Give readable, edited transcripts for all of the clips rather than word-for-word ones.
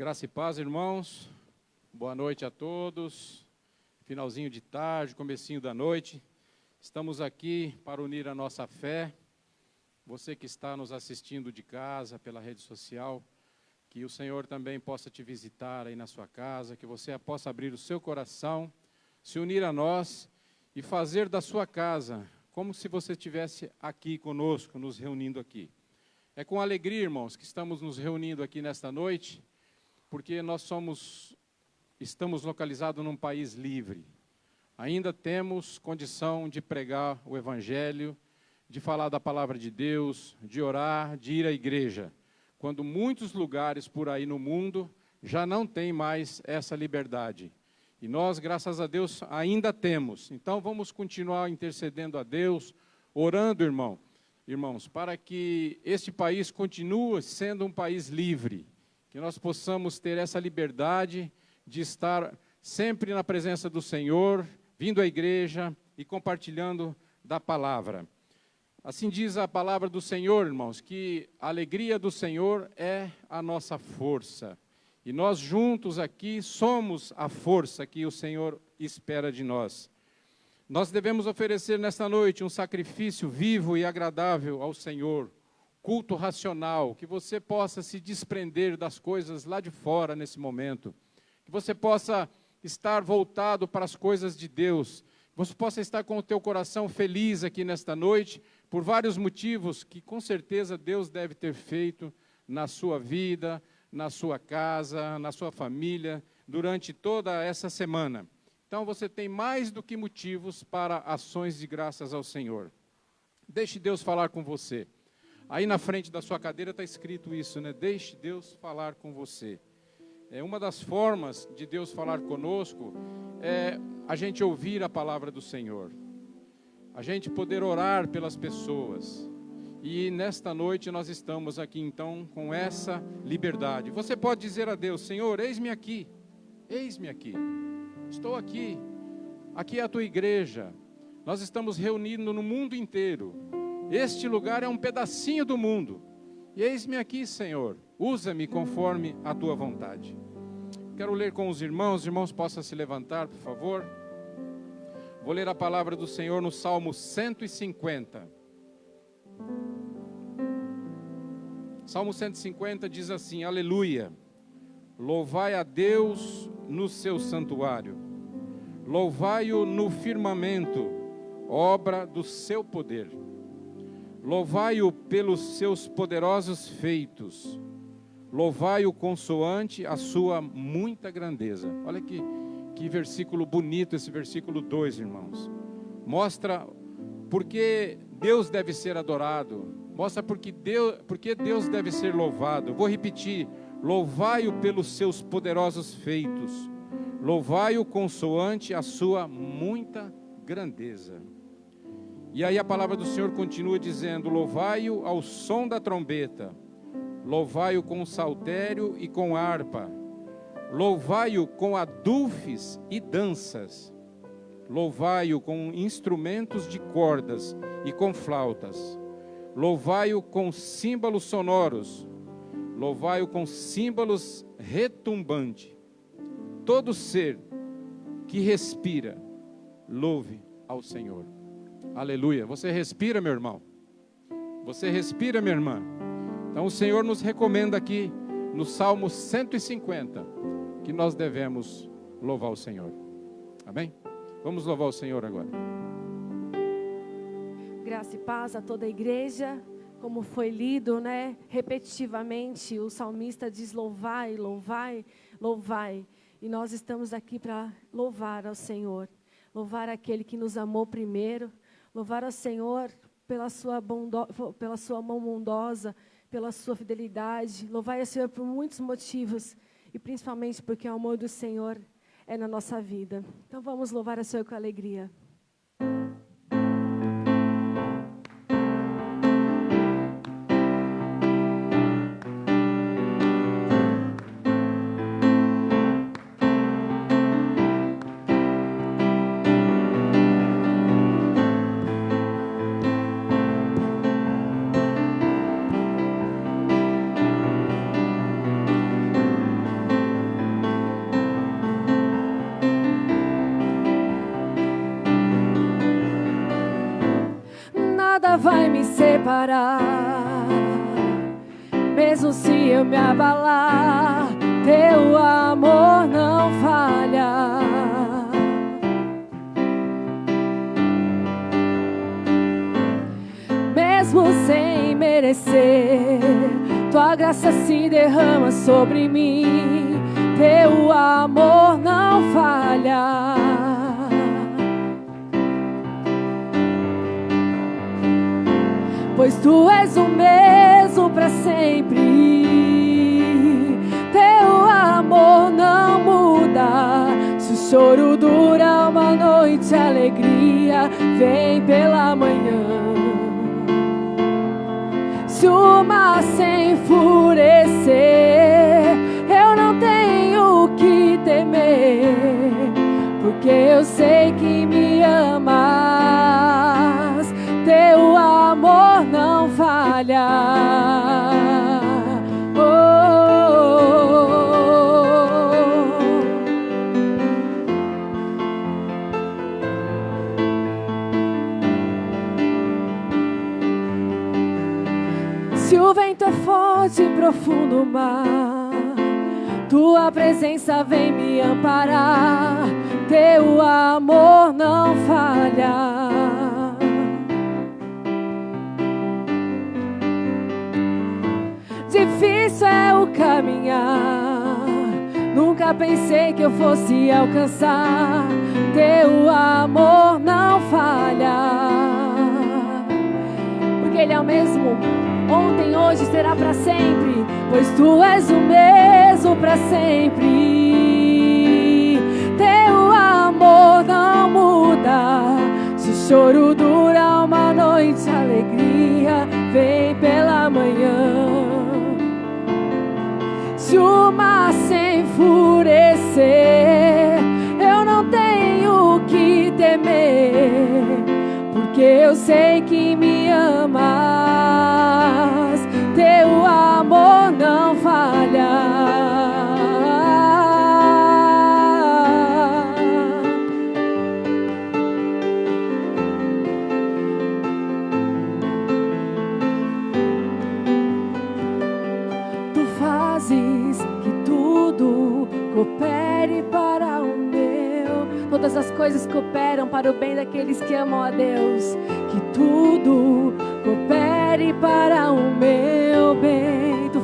Graça e paz, irmãos. Boa noite a todos. Finalzinho de tarde, comecinho da noite. Estamos aqui para unir a nossa fé. Você que está nos assistindo de casa, pela rede social, que o Senhor também possa te visitar aí na sua casa, que você possa abrir o seu coração, se unir a nós e fazer da sua casa como se você estivesse aqui conosco, nos reunindo aqui. É com alegria, irmãos, que estamos nos reunindo aqui nesta noite, porque nós estamos localizados num país livre. Ainda temos condição de pregar o Evangelho, de falar da palavra de Deus, de orar, de ir à igreja, quando muitos lugares por aí no mundo já não têm mais essa liberdade. E nós, graças a Deus, ainda temos. Então, vamos continuar intercedendo a Deus, orando, irmãos, para que este país continue sendo um país livre, que nós possamos ter essa liberdade de estar sempre na presença do Senhor, vindo à igreja e compartilhando da palavra. Assim diz a palavra do Senhor, irmãos, que a alegria do Senhor é a nossa força. E nós juntos aqui somos a força que o Senhor espera de nós. Nós devemos oferecer nesta noite um sacrifício vivo e agradável ao Senhor, culto racional, que você possa se desprender das coisas lá de fora nesse momento, que você possa estar voltado para as coisas de Deus, que você possa estar com o teu coração feliz aqui nesta noite, por vários motivos que com certeza Deus deve ter feito na sua vida, na sua casa, na sua família, durante toda essa semana. Então você tem mais do que motivos para ações de graças ao Senhor. Deixe Deus falar com você. Aí na frente da sua cadeira está escrito isso, né? Deixe Deus falar com você. Uma das formas de Deus falar conosco é a gente ouvir a palavra do Senhor. A gente poder orar pelas pessoas. E nesta noite nós estamos aqui então com essa liberdade. Você pode dizer a Deus: Senhor, eis-me aqui, estou aqui, aqui é a tua igreja. Nós estamos reunidos no mundo inteiro. Este lugar é um pedacinho do mundo. E eis-me aqui, Senhor, usa-me conforme a tua vontade. Quero ler com os irmãos possam se levantar, por favor. Vou ler a palavra do Senhor no Salmo 150. Salmo 150 diz assim: Aleluia, louvai a Deus no seu santuário, louvai-o no firmamento, obra do seu poder. Louvai-o pelos seus poderosos feitos, louvai-o consoante a sua muita grandeza. Olha que versículo bonito esse versículo 2, irmãos. Mostra porque Deus deve ser adorado, mostra porque Deus deve ser louvado. Vou repetir: louvai-o pelos seus poderosos feitos, louvai-o consoante a sua muita grandeza. E aí a palavra do Senhor continua dizendo: louvai-o ao som da trombeta, louvai-o com saltério e com harpa, louvai-o com adufes e danças, louvai-o com instrumentos de cordas e com flautas, louvai-o com símbolos sonoros, louvai-o com símbolos retumbantes. Todo ser que respira, louve ao Senhor. Aleluia. Você respira, meu irmão? Você respira, minha irmã? Então o Senhor nos recomenda aqui no Salmo 150 que nós devemos louvar o Senhor. Amém? Vamos louvar o Senhor agora. Graça e paz a toda a igreja. Como foi lido, né? Repetitivamente, o salmista diz: louvai, louvai, louvai. E nós estamos aqui para louvar ao Senhor. Louvar aquele que nos amou primeiro. Louvar ao Senhor pela sua mão bondosa, pela sua fidelidade. Louvar ao Senhor por muitos motivos, e principalmente porque o amor do Senhor é na nossa vida. Então vamos louvar ao Senhor com alegria. parar. Mesmo se eu me abalar, teu amor não falha. Mesmo sem merecer, tua graça se derrama sobre mim. Teu amor não falha. Pois tu és o mesmo para sempre. Teu amor não muda. Se o choro dura uma noite, a alegria vem pela manhã. Se o mar se enfurecer, eu não tenho o que temer, porque eu sei que me amas. Teu amor não falha. Se o vento é forte e profundo mar, tua presença vem me amparar. Teu amor não falha. Difícil é o caminhar, nunca pensei que eu fosse alcançar. Teu amor não falha, porque Ele é o mesmo ontem, hoje, será para sempre, pois tu és o mesmo para sempre. Teu amor não muda. Se o choro dura uma noite, a alegria vem pela manhã. Se o mar se enfurecer, eu não tenho o que temer, porque eu sei que me amas. Teu amor não falha. Tu fazes que tudo coopere para o meu. Todas as coisas cooperam para o bem daqueles que amam a Deus. Que tudo coopere para o meu bem. Tu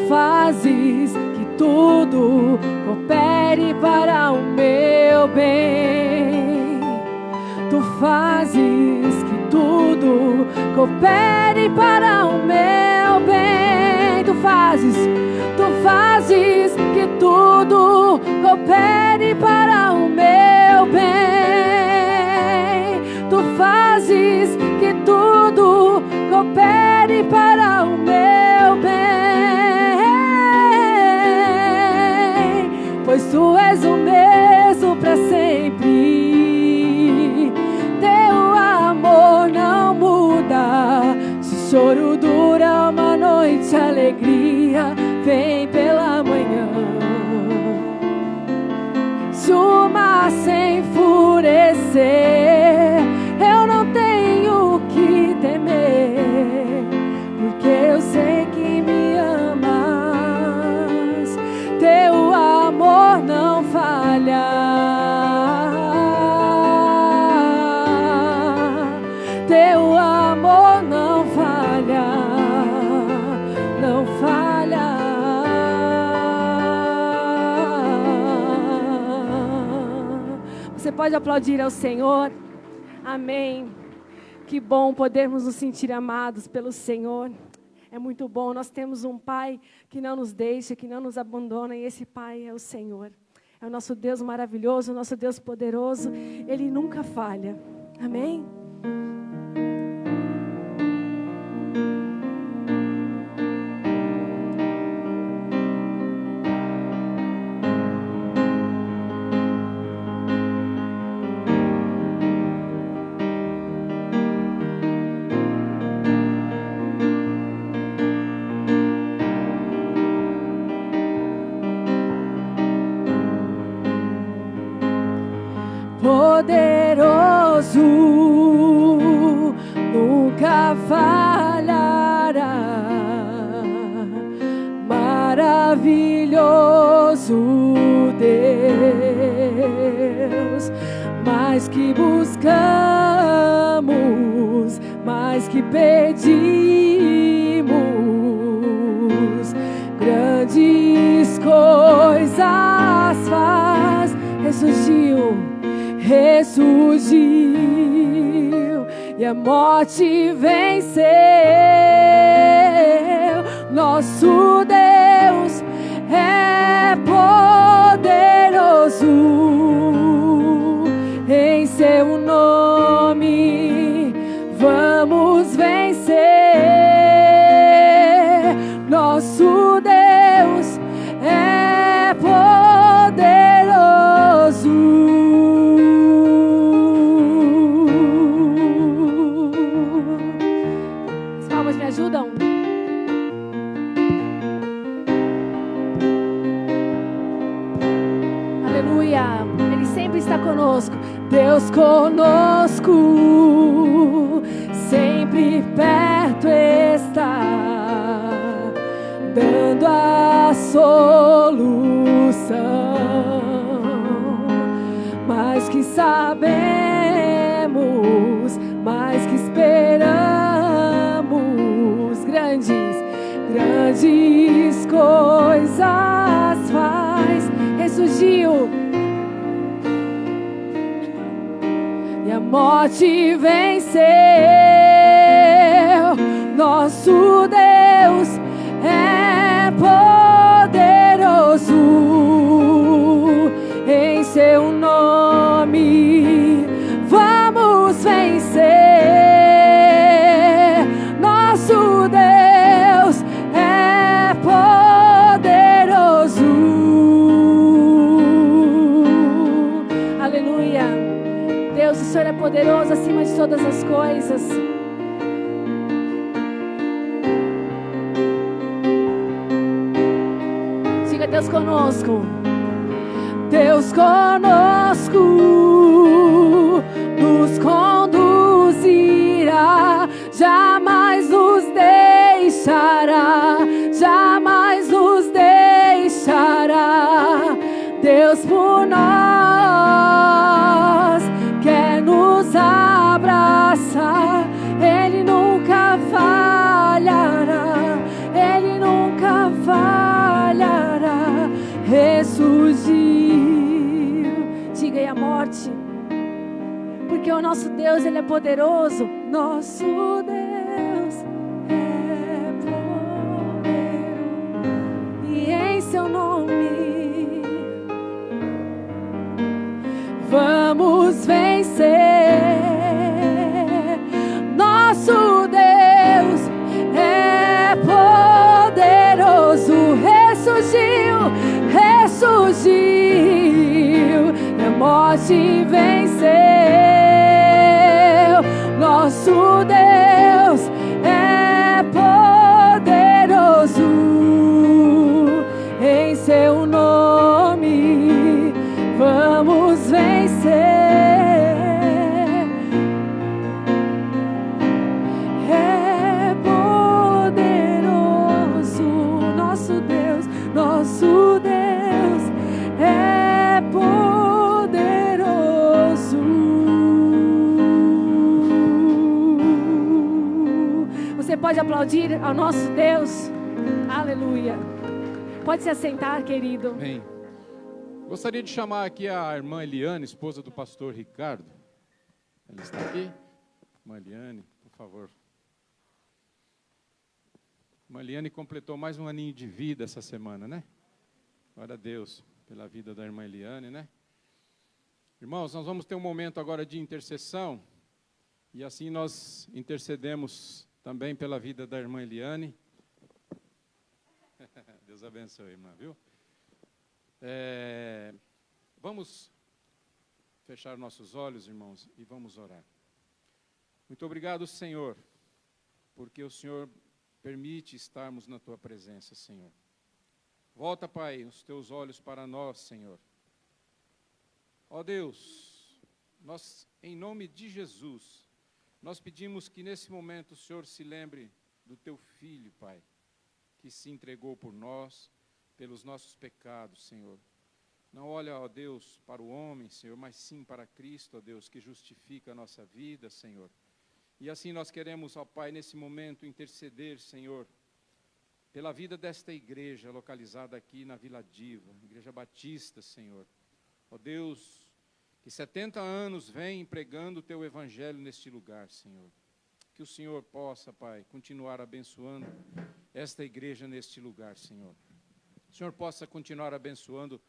fazes que tudo coopere para o meu bem. Tu fazes que tudo coopere para o meu bem. Tu fazes que tudo coopere para o meu bem. Tu fazes que tudo coopere para o meu bem, pois tu és o mesmo para sempre. Teu amor não muda. Se o choro dura uma noite, a alegria vem pela manhã. Se o mar se enfurecer, eu não tenho o que temer, porque eu sei que me amas. Teu amor não falha. Teu amor não falha. Não falha. Você pode aplaudir ao Senhor? Amém. Que bom podermos nos sentir amados pelo Senhor. É muito bom. Nós temos um Pai que não nos deixa, que não nos abandona, e esse Pai é o Senhor. É o nosso Deus maravilhoso, o nosso Deus poderoso. Ele nunca falha. Amém? Poderoso maravilhoso Deus, mais que buscamos, mais que pedimos, grandes coisas faz. Ressurgiu e a morte venceu. Nosso Deus é poderoso, em seu nome vamos vencer. Nosso Deus é poderoso. As palmas me ajudam? Aleluia. Ele sempre está conosco. Deus conosco, sempre perto está, dando a solução. Mais que sabemos, mais que esperamos, grandes coisas faz. Ressurgiu e a morte venceu. Nosso Deus é poderoso, em seu nome vamos vencer. Nosso Deus é poderoso. Aleluia. Deus, o Senhor é poderoso acima de todas as coisas. Diga: Deus conosco. Deus conosco nos conduzirá, jamais nos deixará, jamais nos deixará. Deus por nós quer nos abraçar, Ele nunca falhará, Ele nunca falhará. Ressurgiu. Diga aí a morte, porque o nosso Deus, Ele é poderoso. Nosso Deus é poderoso, e em seu nome vamos vencer. Nosso Deus é poderoso. Ressurgiu, e a morte venceu. Nosso Deus é poderoso, em seu nome vamos vencer. É poderoso, nosso Deus é poderoso. Você pode aplaudir ao nosso Deus? Aleluia. Pode se assentar, querido. Amém. Gostaria de chamar aqui a irmã Eliane, esposa do pastor Ricardo. Ela está aqui? Irmã Eliane, por favor. Irmã Eliane completou mais um aninho de vida essa semana, né? Glória a Deus pela vida da irmã Eliane, né? Irmãos, nós vamos ter um momento agora de intercessão, e assim nós intercedemos também pela vida da irmã Eliane. Deus abençoe, irmã, viu? Vamos fechar nossos olhos, irmãos, e vamos orar. Muito obrigado, Senhor, porque o Senhor permite estarmos na Tua presença, Senhor. Volta, Pai, os Teus olhos para nós, Senhor. Ó Deus, nós, em nome de Jesus, nós pedimos que nesse momento o Senhor se lembre do Teu Filho, Pai, que se entregou por nós. pelos nossos pecados, Senhor. Não olha, ó Deus, para o homem, Senhor, mas sim para Cristo, ó Deus, que justifica a nossa vida, Senhor. E assim nós queremos, ó Pai, nesse momento interceder, Senhor, pela vida desta igreja localizada aqui na Vila Diva, Igreja Batista, Senhor. Ó Deus, que 70 anos vem pregando o Teu Evangelho neste lugar, Senhor. Que o Senhor possa, Pai, continuar abençoando esta igreja neste lugar, Senhor. O Senhor possa continuar abençoando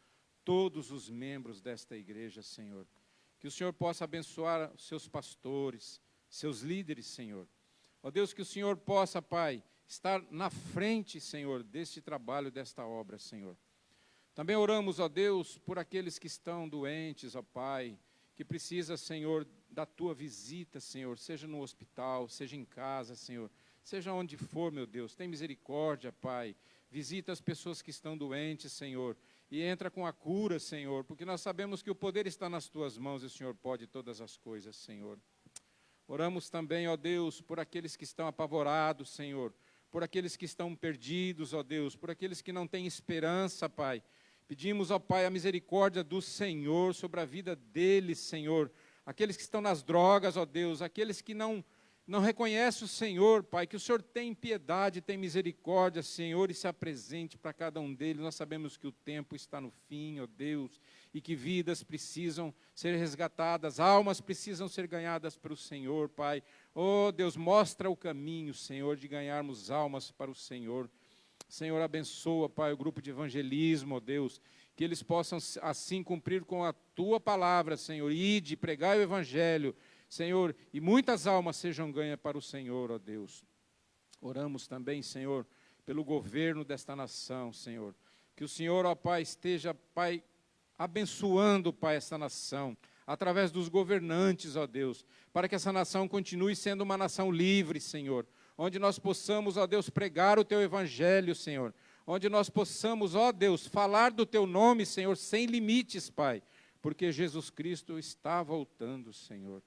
todos os membros desta igreja, Senhor. Que o Senhor possa abençoar os seus pastores, seus líderes, Senhor. Ó Deus, que o Senhor possa, Pai, estar na frente, Senhor, deste trabalho, desta obra, Senhor. Também oramos, ó Deus, por aqueles que estão doentes, ó Pai, que precisa, Senhor, da Tua visita, Senhor, seja no hospital, seja em casa, Senhor, seja onde for, meu Deus, tem misericórdia, Pai, visita as pessoas que estão doentes, Senhor, e entra com a cura, Senhor, porque nós sabemos que o poder está nas Tuas mãos e o Senhor pode todas as coisas, Senhor. Oramos também, ó Deus, por aqueles que estão apavorados, Senhor, por aqueles que estão perdidos, ó Deus, por aqueles que não têm esperança, Pai. Pedimos, ó Pai, a misericórdia do Senhor sobre a vida deles, Senhor. Aqueles que estão nas drogas, ó Deus, aqueles que não reconhecem o Senhor, Pai, que o Senhor tem piedade, tem misericórdia, Senhor, e se apresente para cada um deles. Nós sabemos que o tempo está no fim, ó Deus, e que vidas precisam ser resgatadas, almas precisam ser ganhadas para o Senhor, Pai. Ó Deus, mostra o caminho, Senhor, de ganharmos almas para o Senhor. Senhor, abençoa, Pai, o grupo de evangelismo, ó Deus, que eles possam assim cumprir com a Tua palavra, Senhor, ide, pregar o Evangelho, Senhor, e muitas almas sejam ganhas para o Senhor, ó Deus. Oramos também, Senhor, pelo governo desta nação, Senhor, que o Senhor, ó Pai, esteja, Pai, abençoando, Pai, esta nação, através dos governantes, ó Deus, para que essa nação continue sendo uma nação livre, Senhor, onde nós possamos, ó Deus, pregar o Teu Evangelho, Senhor, onde nós possamos, ó Deus, falar do Teu nome, Senhor, sem limites, Pai, porque Jesus Cristo está voltando, Senhor.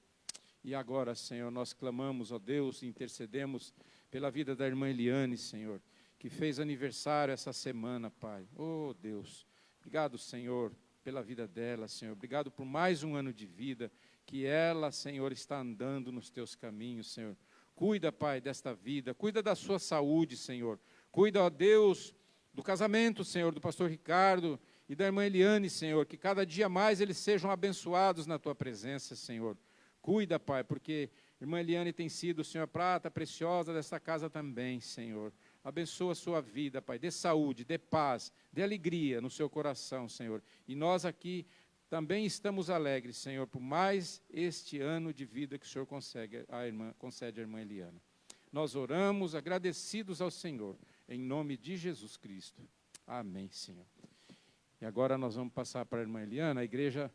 E agora, Senhor, nós clamamos, ó Deus, e intercedemos pela vida da irmã Eliane, Senhor, que fez aniversário essa semana, Pai. Oh, Deus, obrigado, Senhor, pela vida dela, Senhor. Obrigado por mais um ano de vida, que ela, Senhor, está andando nos Teus caminhos, Senhor. Cuida, Pai, desta vida, cuida da sua saúde, Senhor. Cuida, ó Deus, do casamento, Senhor, do pastor Ricardo e da irmã Eliane, Senhor, que cada dia mais eles sejam abençoados na Tua presença, Senhor. Cuida, Pai, porque irmã Eliane tem sido, Senhor, prata preciosa desta casa também, Senhor. Abençoa a sua vida, Pai, dê saúde, dê paz, dê alegria no seu coração, Senhor. E nós aqui também estamos alegres, Senhor, por mais este ano de vida que o Senhor concede à irmã Eliane. Nós oramos agradecidos ao Senhor, em nome de Jesus Cristo. Amém, Senhor. E agora nós vamos passar para a irmã Eliane. A igreja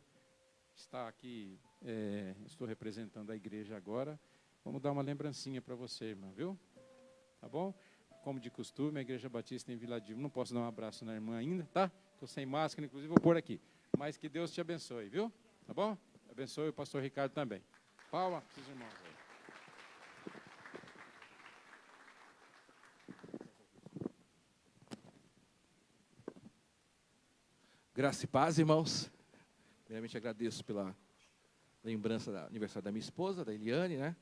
está aqui, estou representando a igreja agora. Vamos dar uma lembrancinha para você, irmã, viu? Tá bom? Como de costume, a Igreja Batista em Vila Diva. Não posso dar um abraço na irmã ainda, tá? Estou sem máscara, inclusive vou pôr aqui. Mas que Deus te abençoe, viu? Tá bom? Abençoe o pastor Ricardo também. Palma para os irmãos aí. Graça e paz, irmãos. Primeiramente agradeço pela lembrança do aniversário da minha esposa, da Eliane, né?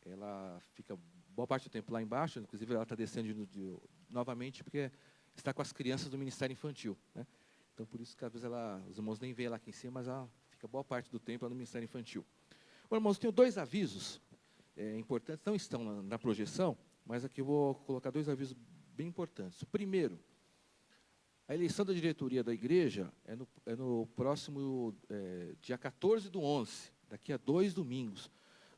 Ela fica boa parte do tempo lá embaixo, inclusive ela está descendo novamente porque está com as crianças do Ministério Infantil, né? Então, por isso que às vezes os irmãos nem veem ela aqui em cima, mas ela fica boa parte do tempo lá no Ministério Infantil. Bom, irmãos, tenho dois avisos importantes, não estão na projeção, mas aqui eu vou colocar dois avisos bem importantes. O primeiro, a eleição da diretoria da igreja é no próximo dia 14/11, daqui a 2 domingos.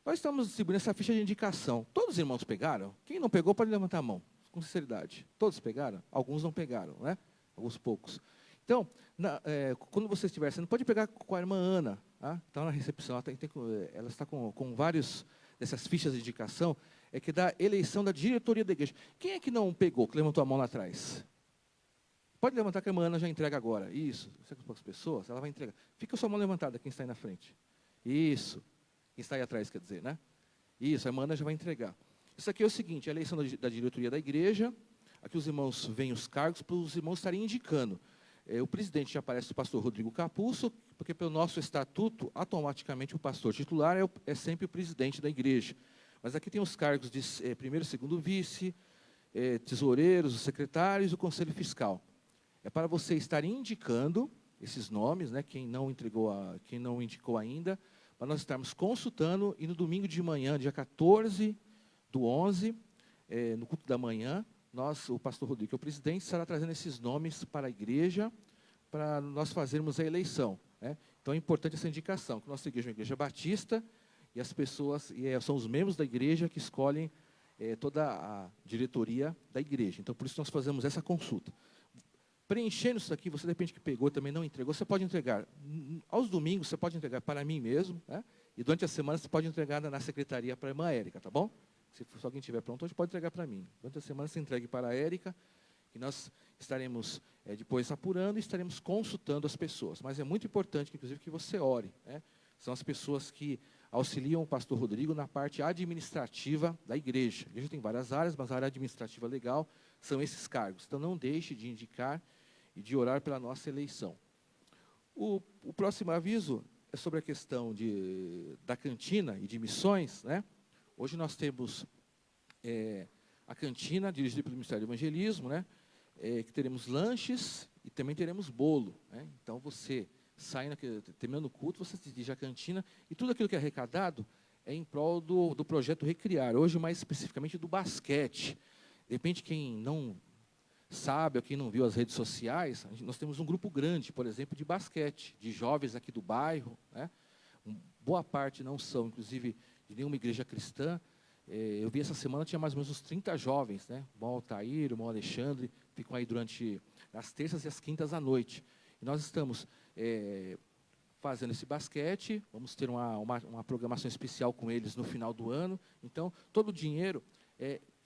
Nós estamos distribuindo essa ficha de indicação. Todos os irmãos pegaram? Quem não pegou pode levantar a mão, com sinceridade. Todos pegaram? Alguns não pegaram, né? Alguns poucos. Então, quando você estiver, você não pode pegar com a irmã Ana, tá? Está na recepção, ela está com vários dessas fichas de indicação, que da eleição da diretoria da igreja. Quem é que não pegou, que levantou a mão lá atrás? Pode levantar que a irmã Ana já entrega agora. Isso, você com poucas pessoas, ela vai entregar. Fica a sua mão levantada, quem está aí na frente. Isso, quem está aí atrás, quer dizer, né? Isso, a irmã Ana já vai entregar. Isso aqui é o seguinte, a eleição da diretoria da igreja. aqui os irmãos veem os cargos para os irmãos estarem indicando. O presidente já aparece o pastor Rodrigo Capuzzo, porque pelo nosso estatuto, automaticamente o pastor titular é sempre o presidente da igreja. Mas aqui tem os cargos de primeiro e segundo vice, tesoureiros, os secretários e o conselho fiscal. É para você estar indicando esses nomes, né, quem não indicou ainda, para nós estarmos consultando, e no domingo de manhã, dia 14/11, no culto da manhã, o pastor Rodrigo, que é o presidente, estará trazendo esses nomes para a igreja, para nós fazermos a eleição, né? Então é importante essa indicação, que nossa igreja é uma igreja batista, e as pessoas, são os membros da igreja que escolhem toda a diretoria da igreja. Então, por isso nós fazemos essa consulta. Preenchendo isso aqui, você de repente que pegou também não entregou, você pode entregar. Aos domingos, você pode entregar para mim mesmo, né? E durante a semana você pode entregar na secretaria para a irmã Érica, tá bom? Se alguém estiver pronto, hoje pode entregar para mim. Durante a semana você entregue para a Érica, e nós estaremos depois apurando e estaremos consultando as pessoas. Mas é muito importante, inclusive, que você ore, né? São as pessoas que auxiliam o pastor Rodrigo na parte administrativa da igreja. A igreja tem várias áreas, mas a área administrativa legal são esses cargos. Então, não deixe de indicar e de orar pela nossa eleição. O próximo aviso é sobre a questão da cantina e de missões, né? Hoje nós temos a cantina, dirigida pelo Ministério do Evangelismo, né? Que teremos lanches e também teremos bolo, né? Então, você terminando o culto, você se dirige à cantina, e tudo aquilo que é arrecadado é em prol do projeto Recriar, hoje mais especificamente do basquete. De repente, quem não sabe, ou quem não viu as redes sociais, nós temos um grupo grande, por exemplo, de basquete, de jovens aqui do bairro, né? Boa parte não são, inclusive, de nenhuma igreja cristã. Eu vi essa semana, tinha mais ou menos uns 30 jovens, né? O irmão Altair, o irmão Alexandre, ficam aí durante as terças e as quintas à noite. E nós estamos fazendo esse basquete, vamos ter uma programação especial com eles no final do ano. Então, todo o dinheiro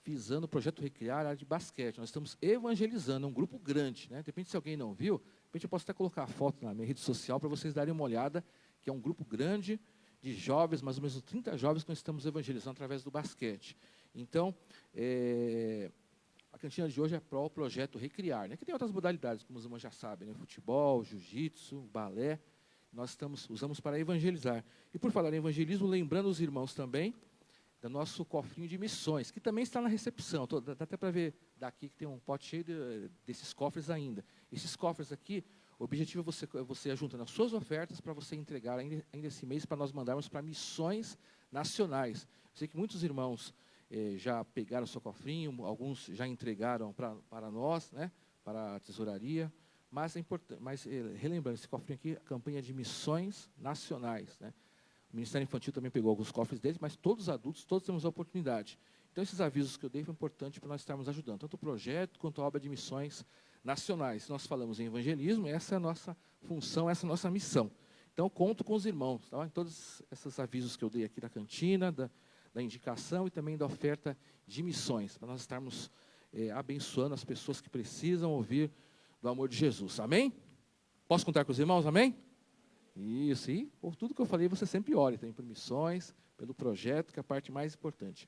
visando o projeto Recriar, a área de basquete. Nós estamos evangelizando, é um grupo grande, né? De repente, se alguém não viu, de repente eu posso até colocar a foto na minha rede social para vocês darem uma olhada, que é um grupo grande de jovens, mais ou menos 30 jovens que nós estamos evangelizando através do basquete. Então, a cantina de hoje é para o projeto Recriar, né? Que tem outras modalidades, como os irmãos já sabem, né? Futebol, jiu-jitsu, balé, nós usamos para evangelizar. E por falar em evangelismo, lembrando os irmãos também do nosso cofrinho de missões, que também está na recepção. Dá até para ver daqui que tem um pote cheio desses cofres ainda. Esses cofres aqui, o objetivo é você juntando as suas ofertas para você entregar ainda esse mês, para nós mandarmos para missões nacionais. Eu sei que muitos irmãos já pegaram seu cofrinho, alguns já entregaram para nós, né, para a tesouraria, mas é importante, relembrando, esse cofrinho aqui, a campanha de missões nacionais, né? O Ministério Infantil também pegou alguns cofres deles, mas todos os adultos, todos temos a oportunidade. Então, esses avisos que eu dei foram importantes para nós estarmos ajudando, tanto o projeto quanto a obra de missões nacionais. Nós falamos em evangelismo, essa é a nossa função, essa é a nossa missão. Então, conto com os irmãos, tá? Em todos esses avisos que eu dei aqui da cantina, da indicação e também da oferta de missões, para nós estarmos abençoando as pessoas que precisam ouvir do amor de Jesus. Amém? Posso contar com os irmãos? Amém? Isso, e por tudo que eu falei, você sempre ore, também por missões, pelo projeto, que é a parte mais importante.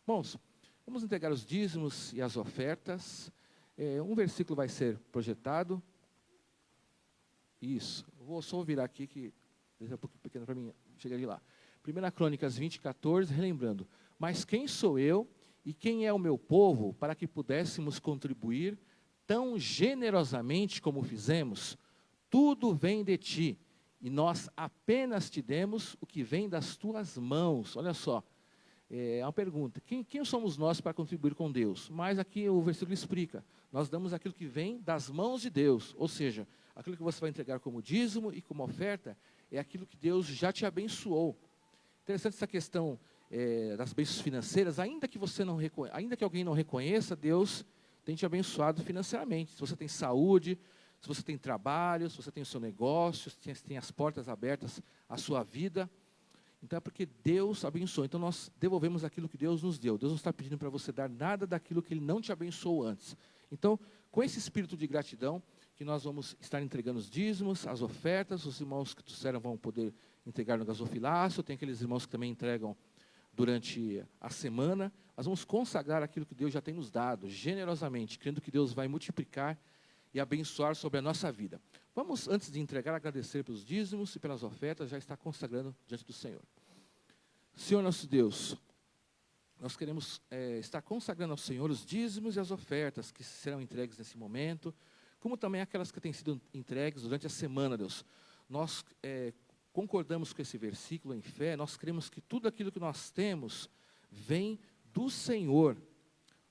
Irmãos, vamos entregar os dízimos e as ofertas. Um versículo vai ser projetado. Isso, eu vou só virar aqui, que é um pouco pequeno para mim chegar de lá. 1 Crônicas 20:14, relembrando: mas quem sou eu e quem é o meu povo para que pudéssemos contribuir tão generosamente como fizemos? Tudo vem de ti, e nós apenas te demos o que vem das tuas mãos. Olha só, é uma pergunta: quem somos nós para contribuir com Deus? Mas aqui o versículo explica: nós damos aquilo que vem das mãos de Deus, ou seja, aquilo que você vai entregar como dízimo e como oferta é aquilo que Deus já te abençoou. Interessante essa questão das bênçãos financeiras, ainda que alguém não reconheça, Deus tem te abençoado financeiramente. Se você tem saúde, se você tem trabalho, se você tem o seu negócio, se tem as portas abertas à sua vida, então é porque Deus abençoou. Então nós devolvemos aquilo que Deus nos deu. Deus não está pedindo para você dar nada daquilo que Ele não te abençoou antes. Então, com esse espírito de gratidão, que nós vamos estar entregando os dízimos, as ofertas, os irmãos que trouxeram vão poder entregar no gasofilácio, tem aqueles irmãos que também entregam durante a semana, nós vamos consagrar aquilo que Deus já tem nos dado, generosamente, crendo que Deus vai multiplicar e abençoar sobre a nossa vida. Vamos, antes de entregar, agradecer pelos dízimos e pelas ofertas, já está consagrando diante do Senhor. Senhor nosso Deus, nós queremos estar consagrando ao Senhor os dízimos e as ofertas que serão entregues nesse momento, como também aquelas que têm sido entregues durante a semana, Deus. Nós concordamos com esse versículo em fé, nós cremos que tudo aquilo que nós temos vem do Senhor.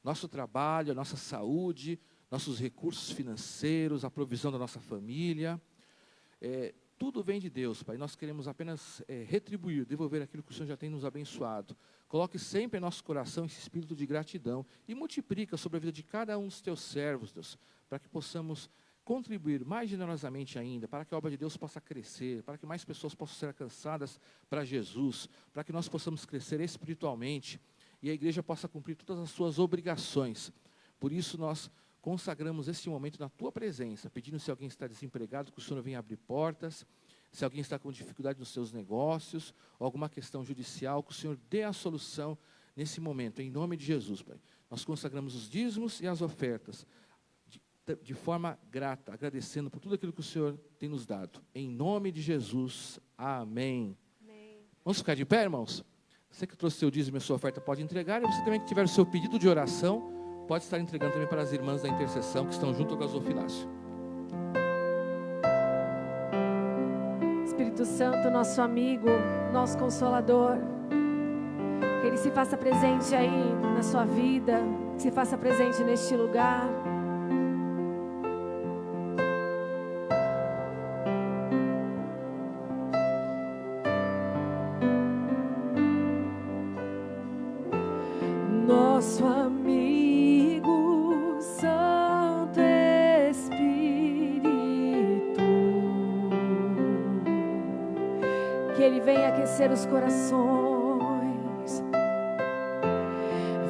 Nosso trabalho, a nossa saúde, nossos recursos financeiros, a provisão da nossa família, tudo vem de Deus, Pai. Nós queremos apenas retribuir, devolver aquilo que o Senhor já tem nos abençoado. Coloque sempre em nosso coração esse espírito de gratidão e multiplica sobre a vida de cada um dos teus servos, Deus, para que possamos contribuir mais generosamente ainda, para que a obra de Deus possa crescer, para que mais pessoas possam ser alcançadas para Jesus, para que nós possamos crescer espiritualmente e a igreja possa cumprir todas as suas obrigações. Por isso nós consagramos este momento na tua presença, pedindo se alguém está desempregado, que o Senhor venha abrir portas, se alguém está com dificuldade nos seus negócios, ou alguma questão judicial, que o Senhor dê a solução nesse momento, em nome de Jesus, Pai. Nós consagramos os dízimos e as ofertas, de forma grata, agradecendo por tudo aquilo que o Senhor tem nos dado. Em nome de Jesus, amém. Amém. Vamos ficar de pé, irmãos? Você que trouxe seu dízimo e a sua oferta pode entregar, e você também que tiver o seu pedido de oração, pode estar entregando também para as irmãs da intercessão que estão junto ao gasofilácio. Espírito Santo, nosso amigo, nosso consolador, que Ele se faça presente aí na sua vida, que se faça presente neste lugar. Nosso amigo, Santo Espírito, que Ele venha aquecer os corações,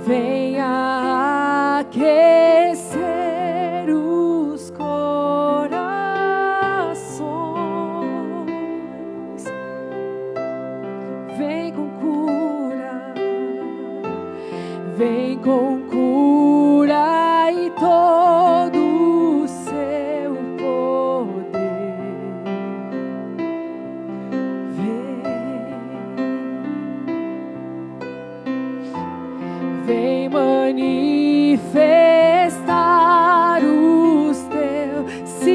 venha aquecer os corações, vem com cura, vem com cura e todo o seu poder. Vem manifestar os teus sinais.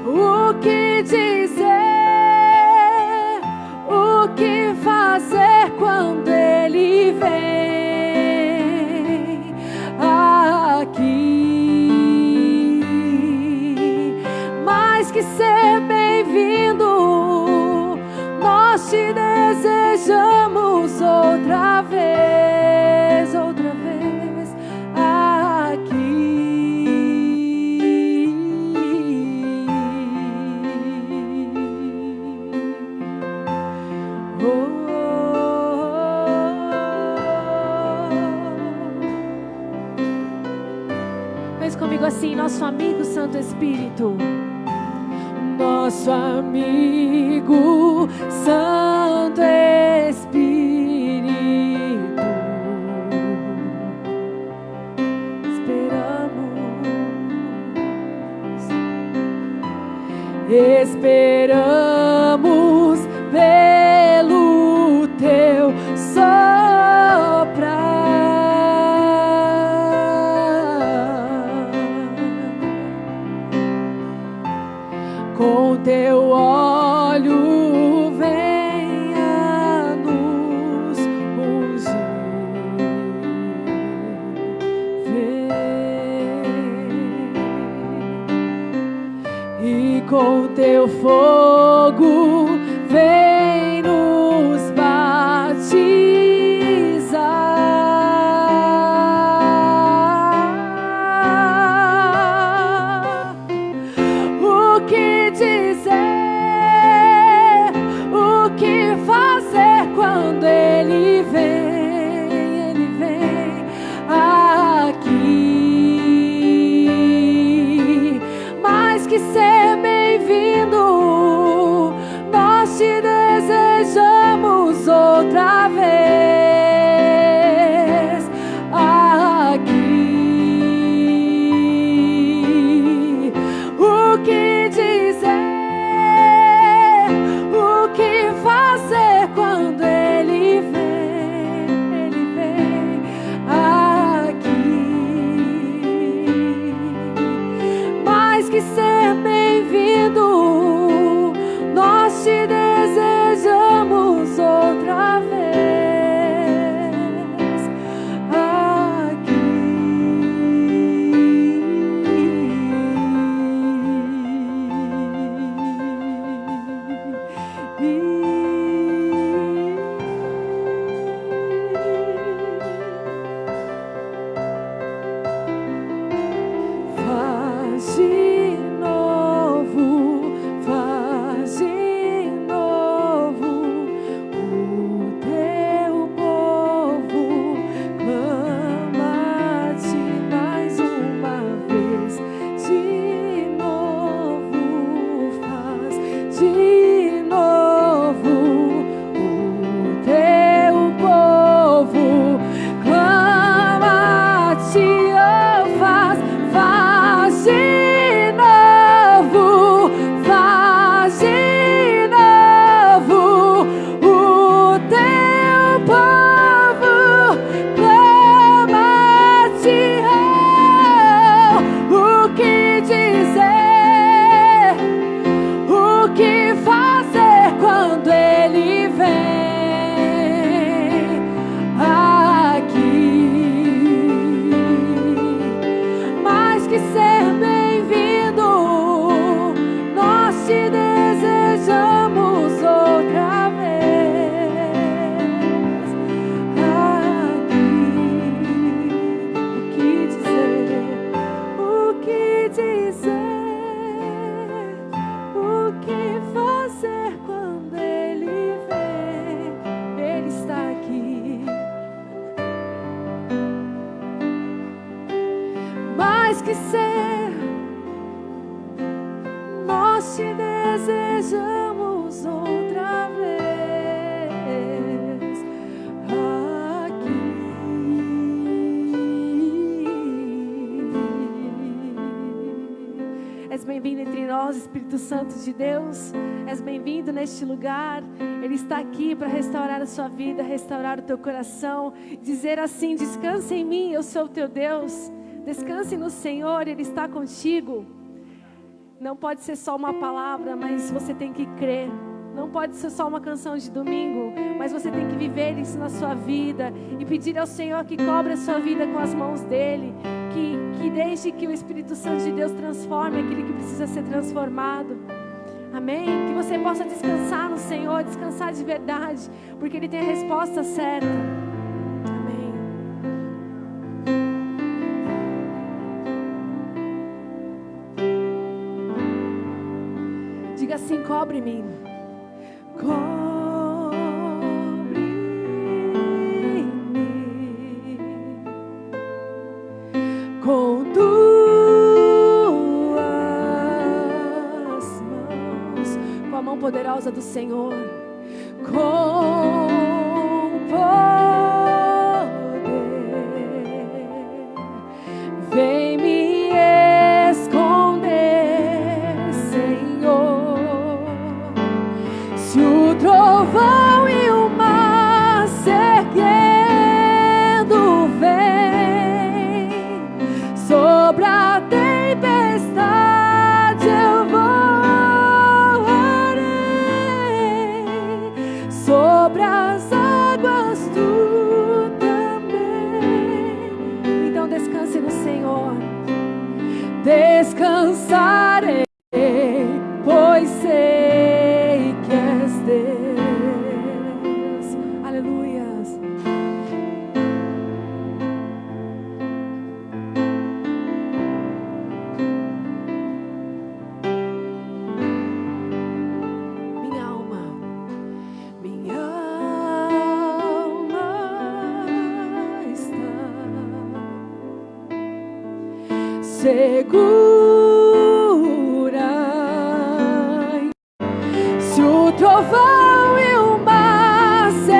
O que dizer, o que fazer quando Ele vem aqui? Mais que ser bem-vindo, nós te desejamos outra vez Fez comigo assim, nosso amigo Santo Espírito. Nosso amigo Santo Espírito, esperamos pelo teu soprar. Com teu óleo venha nos ungir, e com teu fogo vem nos batizar. O que dizer, o que fazer quando Ele vem aqui? Mais que outra vez aqui. O que dizer, o que fazer quando Ele vem aqui. Mais que ser bem-vindo, nós te desejamos outra vez Faz de novo, o teu povo clama-te mais uma vez. De novo, faz de novo, o teu povo clama-te, oh, faz de novo, faz de novo, o teu povo clama-te, oh, o que dizer, o que fazer quando Ele vem aqui. Mais que ser bem-vindo, nós te desejamos outra vez aqui. O que dizer, o que fazer quando Ele vem? Ele está aqui. Mais que ser, nós te desejamos outra vez aqui. És bem-vindo entre nós, Espírito Santo de Deus. És bem-vindo neste lugar. Ele está aqui para restaurar a sua vida, restaurar o teu coração, dizer assim: descansa em mim, eu sou o teu Deus. Descanse no Senhor, Ele está contigo. Não pode ser só uma palavra, mas você tem que crer. Não pode ser só uma canção de domingo, mas você tem que viver isso na sua vida e pedir ao Senhor que cobre a sua vida com as mãos dEle, que deixe que o Espírito Santo de Deus transforme aquilo que precisa ser transformado. Amém? Que você possa descansar no Senhor, descansar de verdade, porque Ele tem a resposta certa. Amém. Diga assim: cobre-me. Cobre-me com tuas mãos, com a mão poderosa do Senhor, com poder, vem me esconder, Senhor. Se o trovão e o mar se erguendo vem sobre a tempestade, eu voarei. Sobre as águas tu também. Então descanse no Senhor. Descansarei, pois sei que és Deus. Aleluias. Minha alma está segura. Se o trovão e o mar se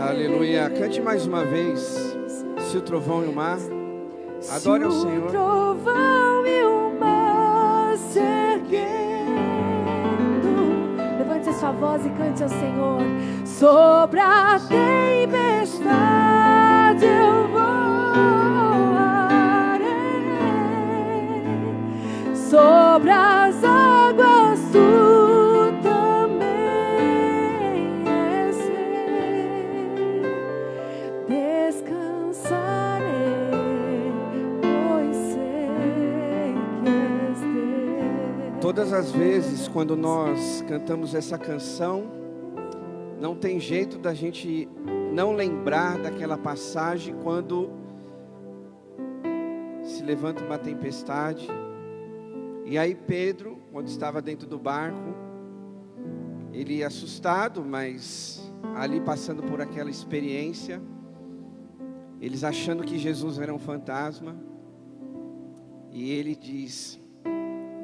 Aleluia. Cante mais uma vez. Se o trovão e o mar. Adore ao Senhor. Se o trovão e o mar se erguendo. Levante a sua voz e cante ao Senhor. Sobre a tempestade eu voarei. Sobre as águas tu também és rei. Descansarei, pois sei que és Deus. Todas as vezes quando nós cantamos essa canção, não tem jeito da gente não lembrar daquela passagem quando se levanta uma tempestade. E aí Pedro, quando estava dentro do barco, ele assustado, mas ali passando por aquela experiência, eles achando que Jesus era um fantasma, e ele diz: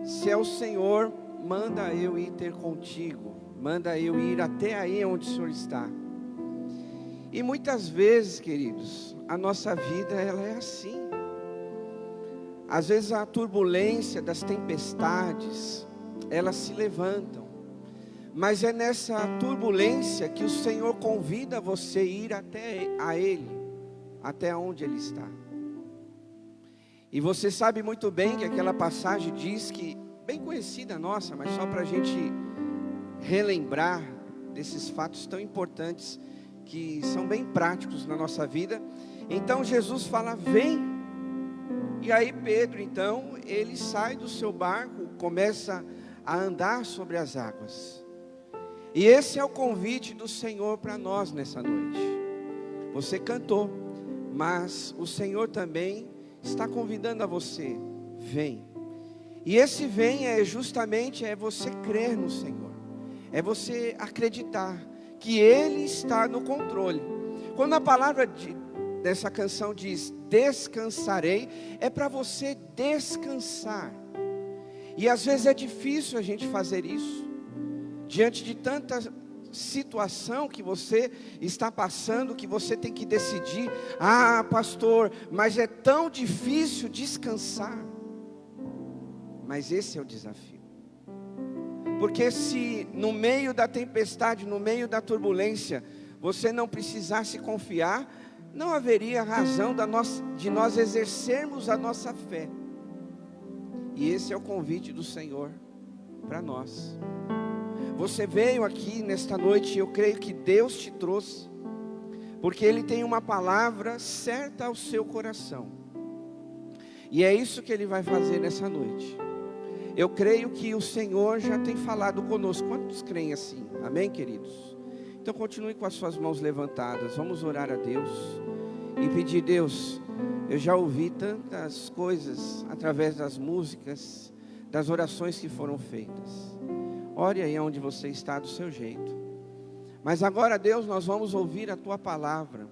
se é o Senhor, manda eu ir ter contigo, manda eu ir até aí onde o Senhor está. E muitas vezes, queridos, a nossa vida ela é assim. Às vezes a turbulência das tempestades, elas se levantam, mas é nessa turbulência que o Senhor convida você a ir até a Ele, até onde Ele está. E você sabe muito bem que aquela passagem diz que, bem conhecida nossa, mas só para a gente relembrar desses fatos tão importantes, que são bem práticos na nossa vida. Então Jesus fala: vem. E aí Pedro, então, ele sai do seu barco, começa a andar sobre as águas. E esse é o convite do Senhor para nós nessa noite. Você cantou, mas o Senhor também está convidando a você: vem. E esse vem é justamente você crer no Senhor, é você acreditar que Ele está no controle. Quando a palavra dessa canção diz descansarei, é para você descansar. E às vezes é difícil a gente fazer isso, diante de tanta situação que você está passando, que você tem que decidir: ah, pastor, mas é tão difícil descansar. Mas esse é o desafio. Porque se no meio da tempestade, no meio da turbulência, você não precisasse confiar, não haveria razão de nós exercermos a nossa fé. E esse é o convite do Senhor para nós. Você veio aqui nesta noite, eu creio que Deus te trouxe, porque Ele tem uma palavra certa ao seu coração. E é isso que Ele vai fazer nessa noite. Eu creio que o Senhor já tem falado conosco. Quantos creem assim? Amém, queridos? Então continue com as suas mãos levantadas. Vamos orar a Deus e pedir: Deus, eu já ouvi tantas coisas através das músicas, das orações que foram feitas. Ore aí onde você está do seu jeito. Mas agora, Deus, nós vamos ouvir a Tua palavra.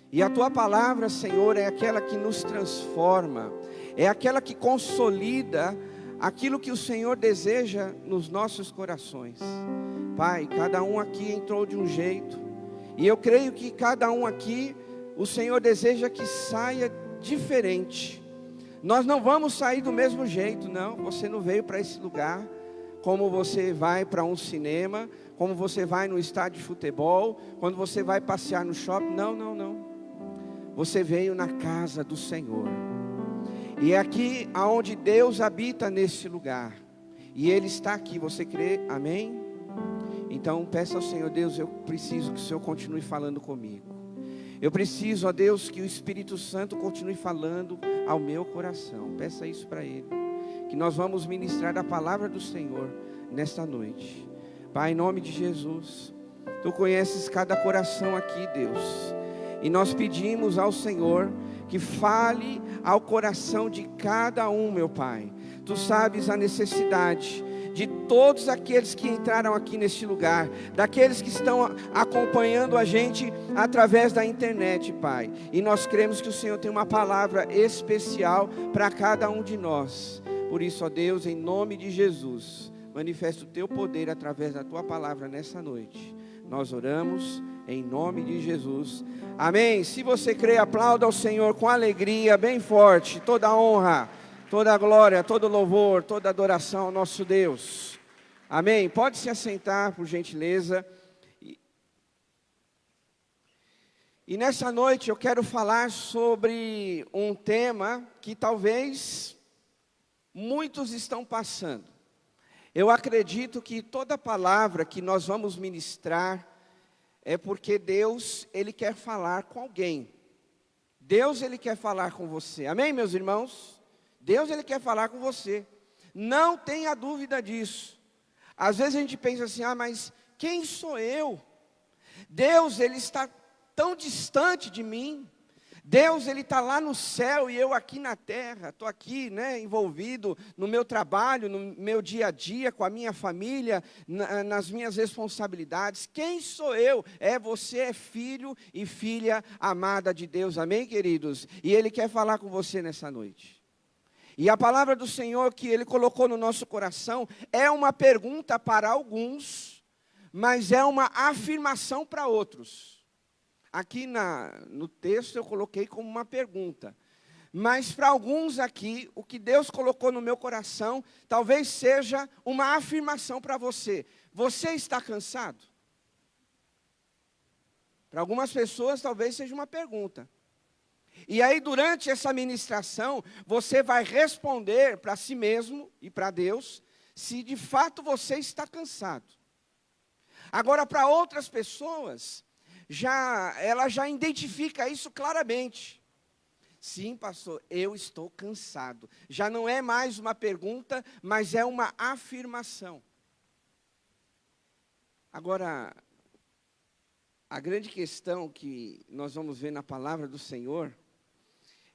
E a Tua palavra, Senhor, é aquela que nos transforma, é aquela que consolida aquilo que o Senhor deseja nos nossos corações. Pai, cada um aqui entrou de um jeito, e eu creio que cada um aqui, o Senhor deseja que saia diferente. Nós não vamos sair do mesmo jeito, não. Você não veio para esse lugar como você vai para um cinema, como você vai no estádio de futebol, quando você vai passear no shopping. Não, não, não. Você veio na casa do Senhor. E é aqui aonde Deus habita nesse lugar. E Ele está aqui, você crê? Amém? Então peça ao Senhor: Deus, eu preciso que o Senhor continue falando comigo. Eu preciso, ó Deus, que o Espírito Santo continue falando ao meu coração. Peça isso para Ele. Que nós vamos ministrar a palavra do Senhor nesta noite. Pai, em nome de Jesus, Tu conheces cada coração aqui, Deus. E nós pedimos ao Senhor que fale ao coração de cada um, meu Pai. Tu sabes a necessidade de todos aqueles que entraram aqui neste lugar, daqueles que estão acompanhando a gente através da internet, Pai. E nós cremos que o Senhor tem uma palavra especial para cada um de nós. Por isso, ó Deus, em nome de Jesus, manifesta o Teu poder através da Tua palavra nessa noite. Nós oramos em nome de Jesus. Amém. Se você crê, aplauda ao Senhor com alegria, bem forte, toda a honra, toda a glória, todo louvor, toda adoração ao nosso Deus. Amém. Pode se assentar, por gentileza. E nessa noite eu quero falar sobre um tema que talvez muitos estão passando. Eu acredito que toda palavra que nós vamos ministrar é porque Deus, Ele quer falar com alguém. Deus, Ele quer falar com você. Amém, meus irmãos? Deus, Ele quer falar com você. Não tenha dúvida disso. Às vezes a gente pensa assim, mas quem sou eu? Deus, Ele está tão distante de mim. Deus, Ele está lá no céu e eu aqui na terra. Estou aqui, envolvido no meu trabalho, no meu dia a dia, com a minha família, nas minhas responsabilidades. Quem sou eu? Você é filho e filha amada de Deus. Amém, queridos? E Ele quer falar com você nessa noite. E a palavra do Senhor que Ele colocou no nosso coração é uma pergunta para alguns, mas é uma afirmação para outros. Aqui no texto eu coloquei como uma pergunta. Mas para alguns aqui, o que Deus colocou no meu coração, talvez seja uma afirmação para você. Você está cansado? Para algumas pessoas talvez seja uma pergunta. E aí durante essa ministração, você vai responder para si mesmo e para Deus, se de fato você está cansado. Agora para outras pessoas, ela já identifica isso claramente. Sim, pastor, eu estou cansado. Já não é mais uma pergunta, mas é uma afirmação. Agora, a grande questão que nós vamos ver na palavra do Senhor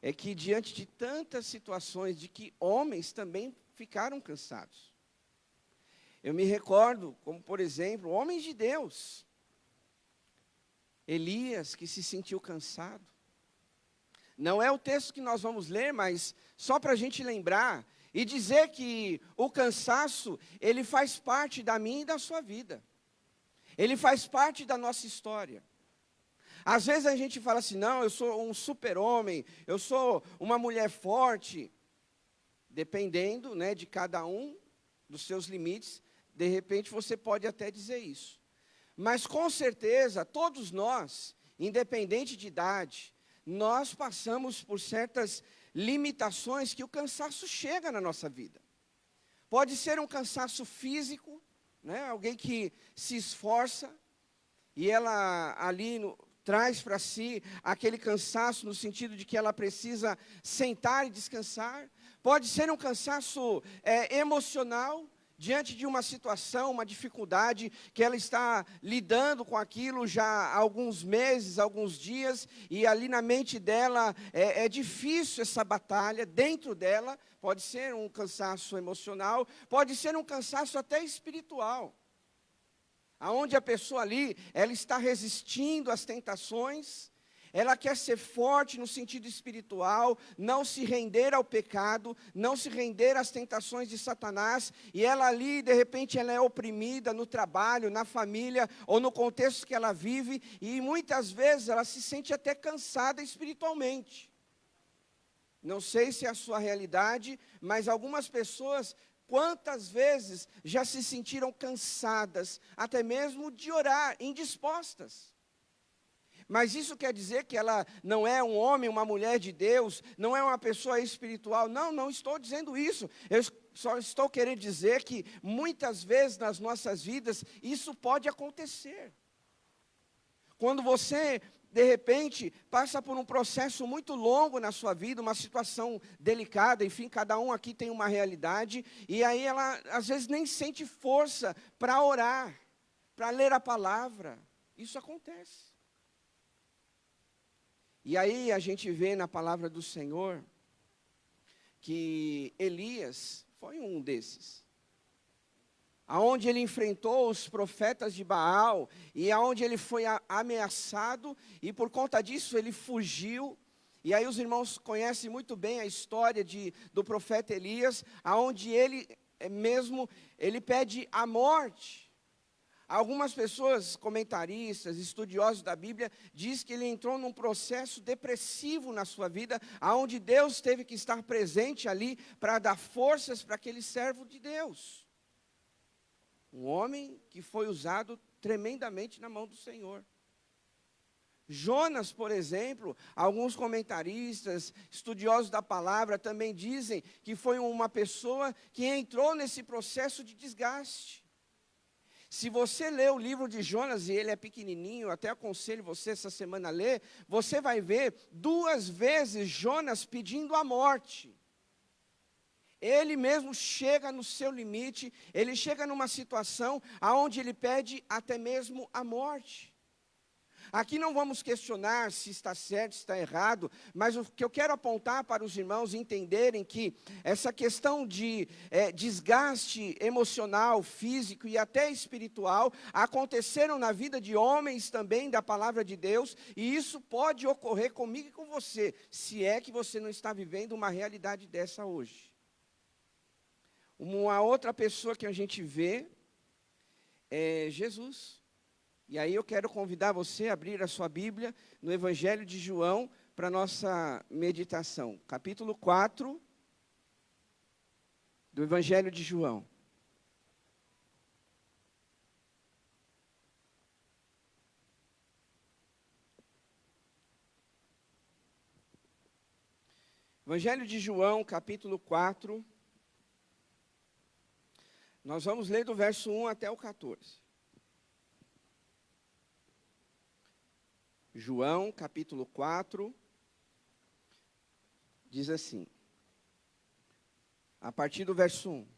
é que diante de tantas situações de que homens também ficaram cansados. Eu me recordo, como por exemplo, homens de Deus. Elias, que se sentiu cansado. Não é o texto que nós vamos ler, mas só para a gente lembrar e dizer que o cansaço, ele faz parte da minha e da sua vida. Ele faz parte da nossa história. Às vezes a gente fala assim, não, eu sou um super-homem, eu sou uma mulher forte. Dependendo, de cada um, dos seus limites, de repente você pode até dizer isso. Mas com certeza, todos nós, independente de idade, nós passamos por certas limitações que o cansaço chega na nossa vida. Pode ser um cansaço físico, alguém que se esforça, e ela ali traz para si aquele cansaço no sentido de que ela precisa sentar e descansar. Pode ser um cansaço emocional, diante de uma situação, uma dificuldade, que ela está lidando com aquilo já há alguns meses, alguns dias, e ali na mente dela é difícil essa batalha, dentro dela, pode ser um cansaço emocional, pode ser um cansaço até espiritual, aonde a pessoa ali, ela está resistindo às tentações, ela quer ser forte no sentido espiritual, não se render ao pecado, não se render às tentações de Satanás, e ela ali, de repente, ela é oprimida no trabalho, na família, ou no contexto que ela vive, e muitas vezes ela se sente até cansada espiritualmente. Não sei se é a sua realidade, mas algumas pessoas, quantas vezes já se sentiram cansadas, até mesmo de orar, indispostas. Mas isso quer dizer que ela não é um homem, uma mulher de Deus, não é uma pessoa espiritual. Não, não estou dizendo isso. Eu só estou querendo dizer que muitas vezes nas nossas vidas isso pode acontecer. Quando você, de repente, passa por um processo muito longo na sua vida, uma situação delicada, enfim, cada um aqui tem uma realidade, e aí ela às vezes nem sente força para orar, para ler a palavra. Isso acontece. E aí a gente vê na palavra do Senhor que Elias foi um desses. Aonde ele enfrentou os profetas de Baal e aonde ele foi ameaçado e por conta disso ele fugiu. E aí os irmãos conhecem muito bem a história do profeta Elias, aonde ele pede a morte. Algumas pessoas, comentaristas, estudiosos da Bíblia, diz que ele entrou num processo depressivo na sua vida, aonde Deus teve que estar presente ali para dar forças para aquele servo de Deus. Um homem que foi usado tremendamente na mão do Senhor. Jonas, por exemplo, alguns comentaristas, estudiosos da palavra também dizem que foi uma pessoa que entrou nesse processo de desgaste. Se você ler o livro de Jonas, e ele é pequenininho, até aconselho você essa semana a ler, você vai ver 2 vezes Jonas pedindo a morte. Ele mesmo chega no seu limite, ele chega numa situação onde ele pede até mesmo a morte. Aqui não vamos questionar se está certo, se está errado, mas o que eu quero apontar para os irmãos entenderem que essa questão de desgaste emocional, físico e até espiritual aconteceram na vida de homens também da palavra de Deus, e isso pode ocorrer comigo e com você, se é que você não está vivendo uma realidade dessa hoje. Uma outra pessoa que a gente vê é Jesus. E aí eu quero convidar você a abrir a sua Bíblia no Evangelho de João para a nossa meditação. Capítulo 4 do Evangelho de João. Evangelho de João, capítulo 4. Nós vamos ler do verso 1 até o 14. João, capítulo 4, diz assim, a partir do verso 1.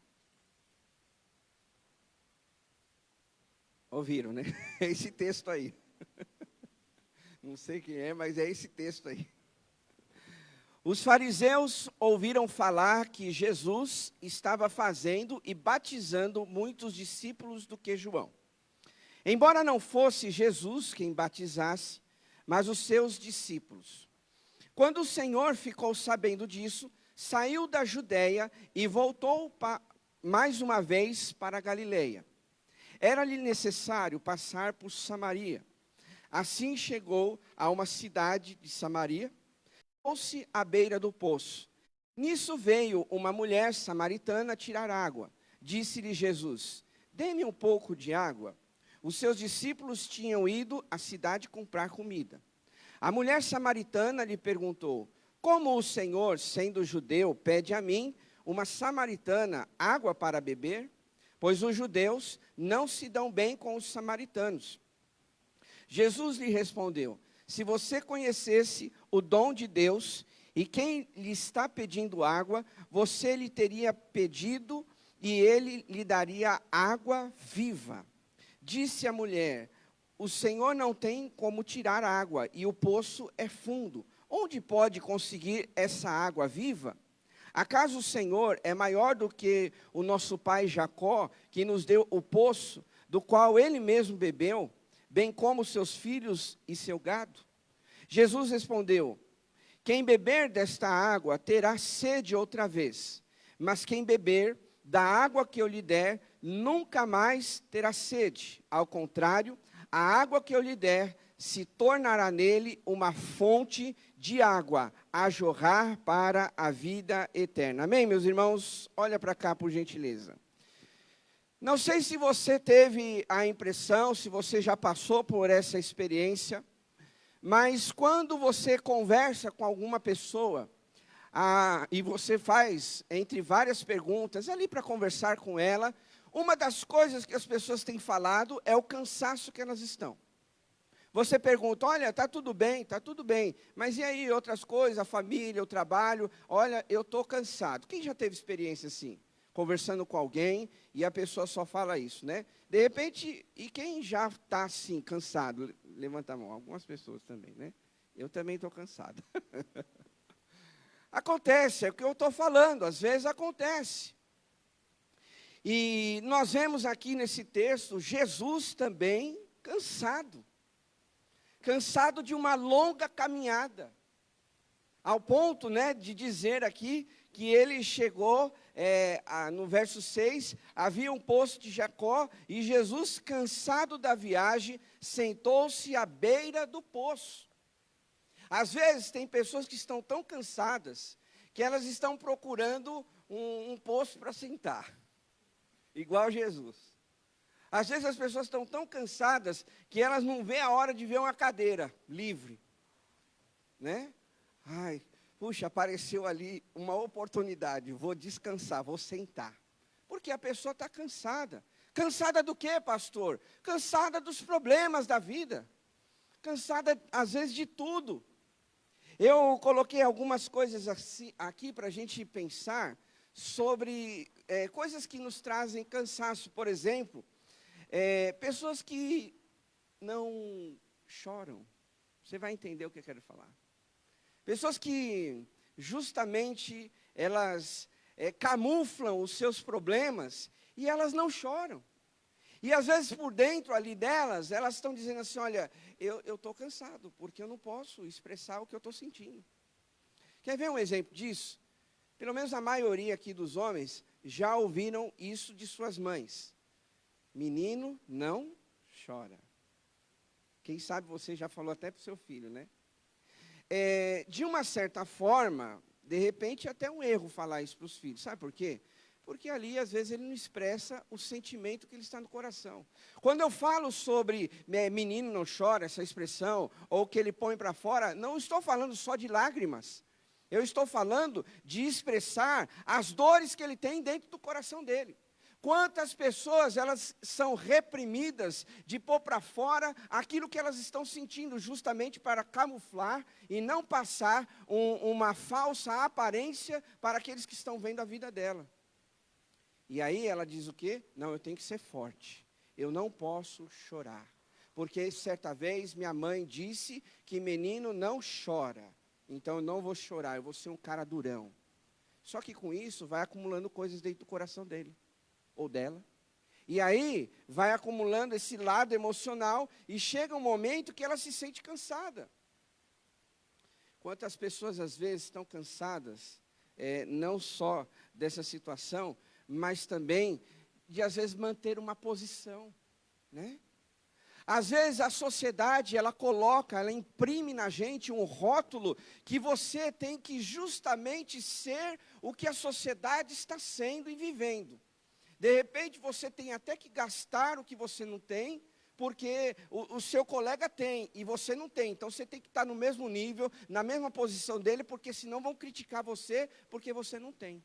Ouviram, né? É esse texto aí. Não sei quem é, mas é esse texto aí. Os fariseus ouviram falar que Jesus estava fazendo e batizando muitos discípulos do que João. Embora não fosse Jesus quem batizasse, mas os seus discípulos. Quando o Senhor ficou sabendo disso, saiu da Judeia e voltou mais uma vez para a Galileia. Era-lhe necessário passar por Samaria. Assim chegou a uma cidade de Samaria, pôs-se à beira do poço. Nisso veio uma mulher samaritana tirar água. Disse-lhe Jesus: dê-me um pouco de água. Os seus discípulos tinham ido à cidade comprar comida. A mulher samaritana lhe perguntou: como o Senhor, sendo judeu, pede a mim, uma samaritana, água para beber? Pois os judeus não se dão bem com os samaritanos. Jesus lhe respondeu: se você conhecesse o dom de Deus e quem lhe está pedindo água, você lhe teria pedido e ele lhe daria água viva. Disse a mulher: o Senhor não tem como tirar água e o poço é fundo. Onde pode conseguir essa água viva? Acaso o Senhor é maior do que o nosso pai Jacó, que nos deu o poço, do qual ele mesmo bebeu, bem como seus filhos e seu gado? Jesus respondeu: quem beber desta água terá sede outra vez, mas quem beber da água que eu lhe der, nunca mais terá sede. Ao contrário, a água que eu lhe der se tornará nele uma fonte de água a jorrar para a vida eterna. Amém, meus irmãos? Olha para cá, por gentileza. Não sei se você teve a impressão, se você já passou por essa experiência, mas quando você conversa com alguma pessoa, e você faz, entre várias perguntas, ali para conversar com ela, uma das coisas que as pessoas têm falado é o cansaço que elas estão. Você pergunta: olha, está tudo bem, mas e aí outras coisas, a família, o trabalho? Olha, eu estou cansado. Quem já teve experiência assim? Conversando com alguém e a pessoa só fala isso, né? De repente, e quem já está assim, cansado? Levanta a mão, algumas pessoas também, né? Eu também estou cansado. Acontece, é o que eu estou falando, às vezes acontece. E nós vemos aqui nesse texto, Jesus também cansado. Cansado de uma longa caminhada. Ao ponto, né, de dizer aqui que ele chegou, no verso 6, havia um poço de Jacó, e Jesus, cansado da viagem, sentou-se à beira do poço. Às vezes, tem pessoas que estão tão cansadas, que elas estão procurando um poço para sentar, igual Jesus. Às vezes, as pessoas estão tão cansadas, que elas não veem a hora de ver uma cadeira livre, né? Ai, puxa, apareceu ali uma oportunidade, vou descansar, vou sentar. Porque a pessoa está cansada. Cansada do quê, pastor? Cansada dos problemas da vida. Cansada, às vezes, de tudo. Eu coloquei algumas coisas aqui para a gente pensar sobre coisas que nos trazem cansaço. Por exemplo, pessoas que não choram. Você vai entender o que eu quero falar. Pessoas que, justamente, elas camuflam os seus problemas e elas não choram. E, às vezes, por dentro ali delas, elas estão dizendo assim, olha, eu estou cansado, porque eu não posso expressar o que eu estou sentindo. Quer ver um exemplo disso? Pelo menos a maioria aqui dos homens já ouviram isso de suas mães. Menino não chora. Quem sabe você já falou até para o seu filho, né? De uma certa forma, de repente, é até um erro falar isso para os filhos. Sabe por quê? Porque ali, às vezes, ele não expressa o sentimento que ele está no coração. Quando eu falo sobre menino não chora, essa expressão, ou que ele põe para fora, não estou falando só de lágrimas. Eu estou falando de expressar as dores que ele tem dentro do coração dele. Quantas pessoas, elas são reprimidas de pôr para fora aquilo que elas estão sentindo, justamente para camuflar e não passar uma falsa aparência para aqueles que estão vendo a vida dela. E aí ela diz o quê? Não, eu tenho que ser forte, eu não posso chorar. Porque certa vez minha mãe disse que menino não chora, então eu não vou chorar, eu vou ser um cara durão. Só que com isso vai acumulando coisas dentro do coração dele. Ou dela, e aí vai acumulando esse lado emocional, e chega um momento que ela se sente cansada. Quantas pessoas às vezes estão cansadas, não só dessa situação, mas também de às vezes manter uma posição, né? Às vezes a sociedade, ela coloca, ela imprime na gente um rótulo que você tem que justamente ser o que a sociedade está sendo e vivendo. De repente, você tem até que gastar o que você não tem, porque o seu colega tem e você não tem. Então, você tem que estar no mesmo nível, na mesma posição dele, porque senão vão criticar você, porque você não tem.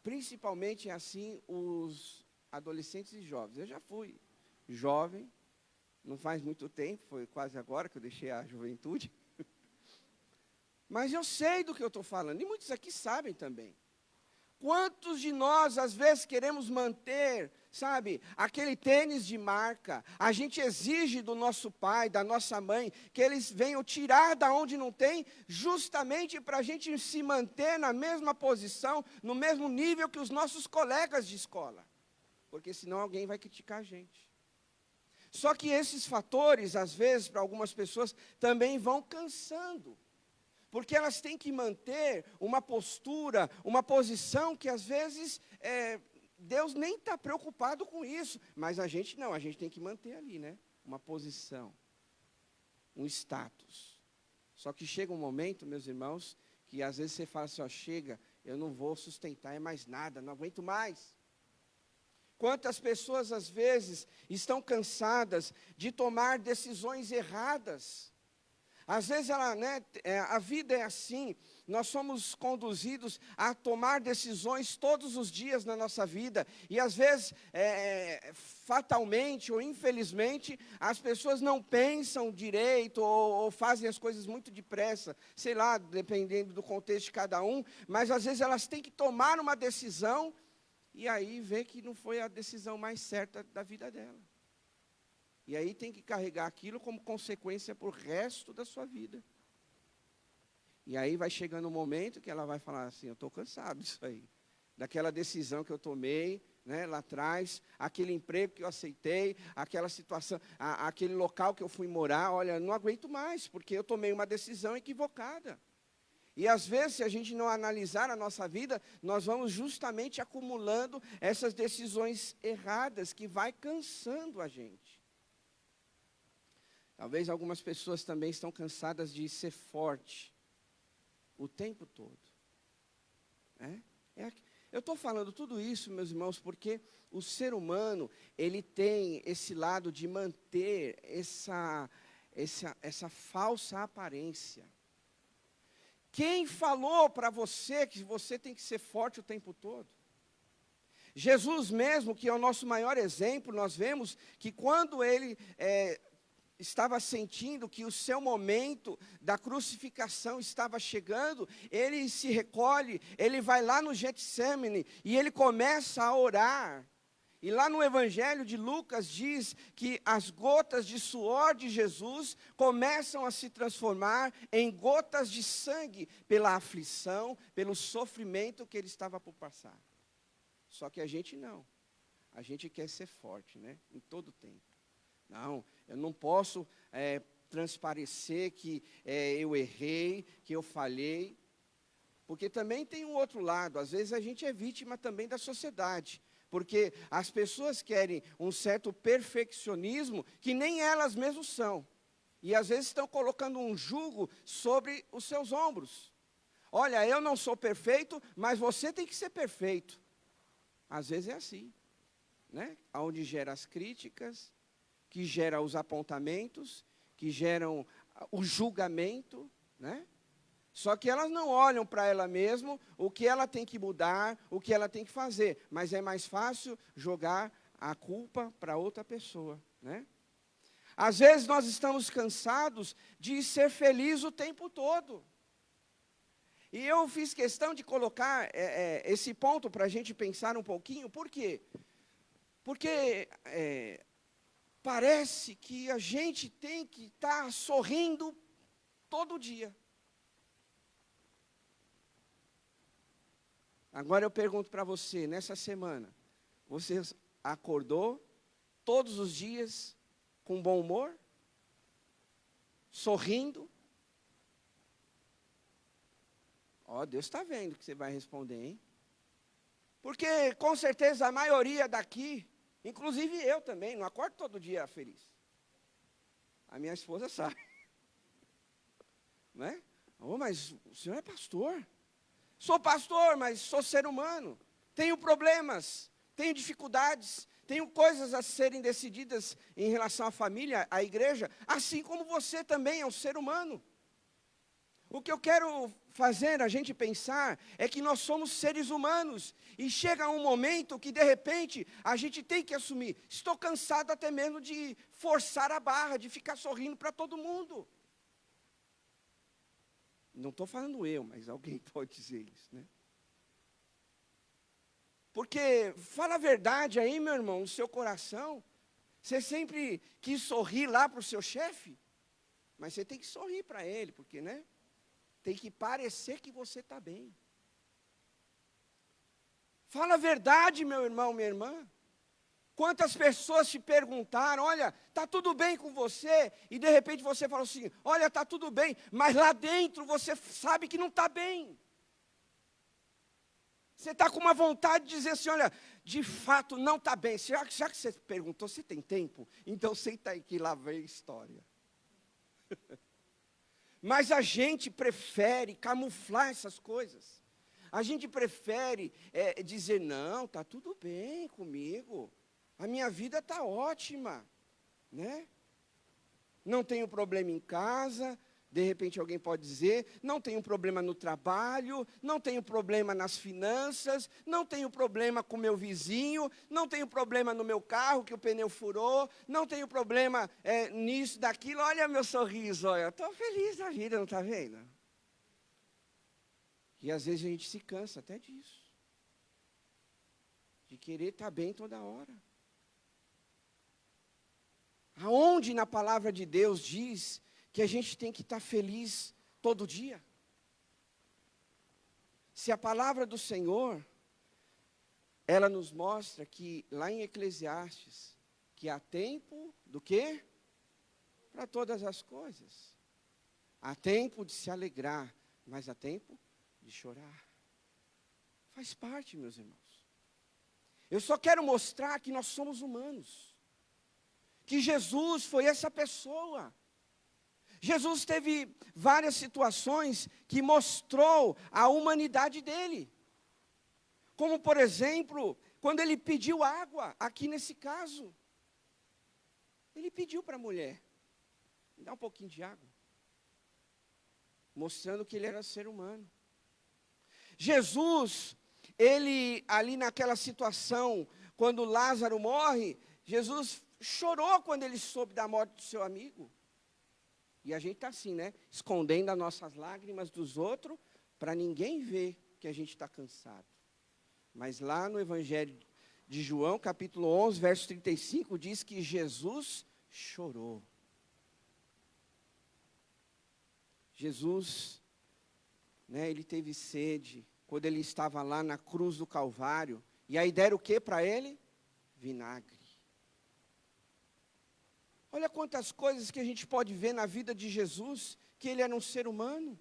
Principalmente, assim, os adolescentes e jovens. Eu já fui jovem, não faz muito tempo, foi quase agora que eu deixei a juventude. Mas eu sei do que eu estou falando, e muitos aqui sabem também. Quantos de nós, às vezes, queremos manter, sabe, aquele tênis de marca? A gente exige do nosso pai, da nossa mãe, que eles venham tirar da onde não tem, justamente para a gente se manter na mesma posição, no mesmo nível que os nossos colegas de escola. Porque senão alguém vai criticar a gente. Só que esses fatores, às vezes, para algumas pessoas, também vão cansando. Porque elas têm que manter uma postura, uma posição que às vezes Deus nem está preocupado com isso. Mas a gente não, a gente tem que manter ali, né? Uma posição, um status. Só que chega um momento, meus irmãos, que às vezes você fala assim, ó, chega, eu não vou sustentar mais nada, não aguento mais. Quantas pessoas às vezes estão cansadas de tomar decisões erradas. Às vezes a vida é assim, nós somos conduzidos a tomar decisões todos os dias na nossa vida, e às vezes, fatalmente ou infelizmente, as pessoas não pensam direito ou fazem as coisas muito depressa, sei lá, dependendo do contexto de cada um, mas às vezes elas têm que tomar uma decisão, e aí vê que não foi a decisão mais certa da vida dela. E aí tem que carregar aquilo como consequência para o resto da sua vida. E aí vai chegando um momento que ela vai falar assim, eu estou cansado disso aí. Daquela decisão que eu tomei, né, lá atrás, aquele emprego que eu aceitei, aquela situação, aquele local que eu fui morar, olha, não aguento mais, porque eu tomei uma decisão equivocada. E às vezes, se a gente não analisar a nossa vida, nós vamos justamente acumulando essas decisões erradas que vai cansando a gente. Talvez algumas pessoas também estão cansadas de ser forte o tempo todo. Eu estou falando tudo isso, meus irmãos, porque o ser humano, ele tem esse lado de manter essa falsa aparência. Quem falou para você que você tem que ser forte o tempo todo? Jesus mesmo, que é o nosso maior exemplo, nós vemos que quando ele estava sentindo que o seu momento da crucificação estava chegando, ele se recolhe, ele vai lá no Getsêmani e ele começa a orar. E lá no Evangelho de Lucas diz que as gotas de suor de Jesus começam a se transformar em gotas de sangue pela aflição, pelo sofrimento que ele estava por passar. Só que a gente não. A gente quer ser forte, né? Em todo tempo. Não, eu não posso transparecer que eu errei, que eu falhei. Porque também tem um outro lado. Às vezes a gente é vítima também da sociedade. Porque as pessoas querem um certo perfeccionismo que nem elas mesmas são. E às vezes estão colocando um jugo sobre os seus ombros. Olha, eu não sou perfeito, mas você tem que ser perfeito. Às vezes é assim, né? Onde gera as críticas, que gera os apontamentos, que geram o julgamento, né? Só que elas não olham para ela mesma o que ela tem que mudar, o que ela tem que fazer. Mas é mais fácil jogar a culpa para outra pessoa, né? Às vezes nós estamos cansados de ser felizes o tempo todo. E eu fiz questão de colocar esse ponto para a gente pensar um pouquinho. Por quê? Porque parece que a gente tem que estar sorrindo todo dia. Agora eu pergunto para você, nessa semana, você acordou todos os dias com bom humor? Sorrindo? Deus está vendo que você vai responder, hein? Porque com certeza a maioria daqui, inclusive eu também, não acordo todo dia feliz. A minha esposa sabe. Né? Mas o senhor é pastor? Sou pastor, mas sou ser humano. Tenho problemas, tenho dificuldades, tenho coisas a serem decididas em relação à família, à igreja, assim como você também é um ser humano. O que eu quero fazer a gente pensar é que nós somos seres humanos e chega um momento que de repente a gente tem que assumir. Estou cansado até mesmo de forçar a barra, de ficar sorrindo para todo mundo. Não estou falando eu, mas alguém pode dizer isso, né? Porque, fala a verdade aí, meu irmão, no seu coração. Você sempre quis sorrir lá para o seu chefe, mas você tem que sorrir para ele, porque, né? Tem que parecer que você está bem. Fala a verdade, meu irmão, minha irmã. Quantas pessoas te perguntaram, olha, está tudo bem com você? E de repente você fala assim, olha, está tudo bem, mas lá dentro você sabe que não está bem. Você está com uma vontade de dizer assim, olha, de fato não está bem. Já que você perguntou, você tem tempo? Então senta aí que lá vem a história. Mas a gente prefere camuflar essas coisas. A gente prefere dizer, não, está tudo bem comigo. A minha vida está ótima, né? Não tenho problema em casa, de repente alguém pode dizer, não tenho problema no trabalho, não tenho problema nas finanças, não tenho problema com meu vizinho, não tenho problema no meu carro que o pneu furou, não tenho problema nisso, daquilo, olha meu sorriso, olha, estou feliz da vida, não está vendo? E às vezes a gente se cansa até disso, de querer estar bem toda hora. Aonde na palavra de Deus diz que a gente tem que estar feliz todo dia? Se a palavra do Senhor, ela nos mostra que, lá em Eclesiastes, que há tempo do quê? Para todas as coisas. Há tempo de se alegrar, mas há tempo de chorar. Faz parte, meus irmãos. Eu só quero mostrar que nós somos humanos. Que Jesus foi essa pessoa. Jesus teve várias situações que mostrou a humanidade dele. Como, por exemplo, quando ele pediu água, aqui nesse caso. Ele pediu para a mulher, me dá um pouquinho de água. Mostrando que ele era ser humano. Jesus, ele ali naquela situação, quando Lázaro morre, Jesus chorou quando ele soube da morte do seu amigo. E a gente está assim, né? Escondendo as nossas lágrimas dos outros, para ninguém ver que a gente está cansado. Mas lá no Evangelho de João, capítulo 11, verso 35, diz que Jesus chorou. Jesus, né, ele teve sede, quando ele estava lá na cruz do Calvário, e aí deram o que para ele? Vinagre. Olha quantas coisas que a gente pode ver na vida de Jesus, que ele era um ser humano,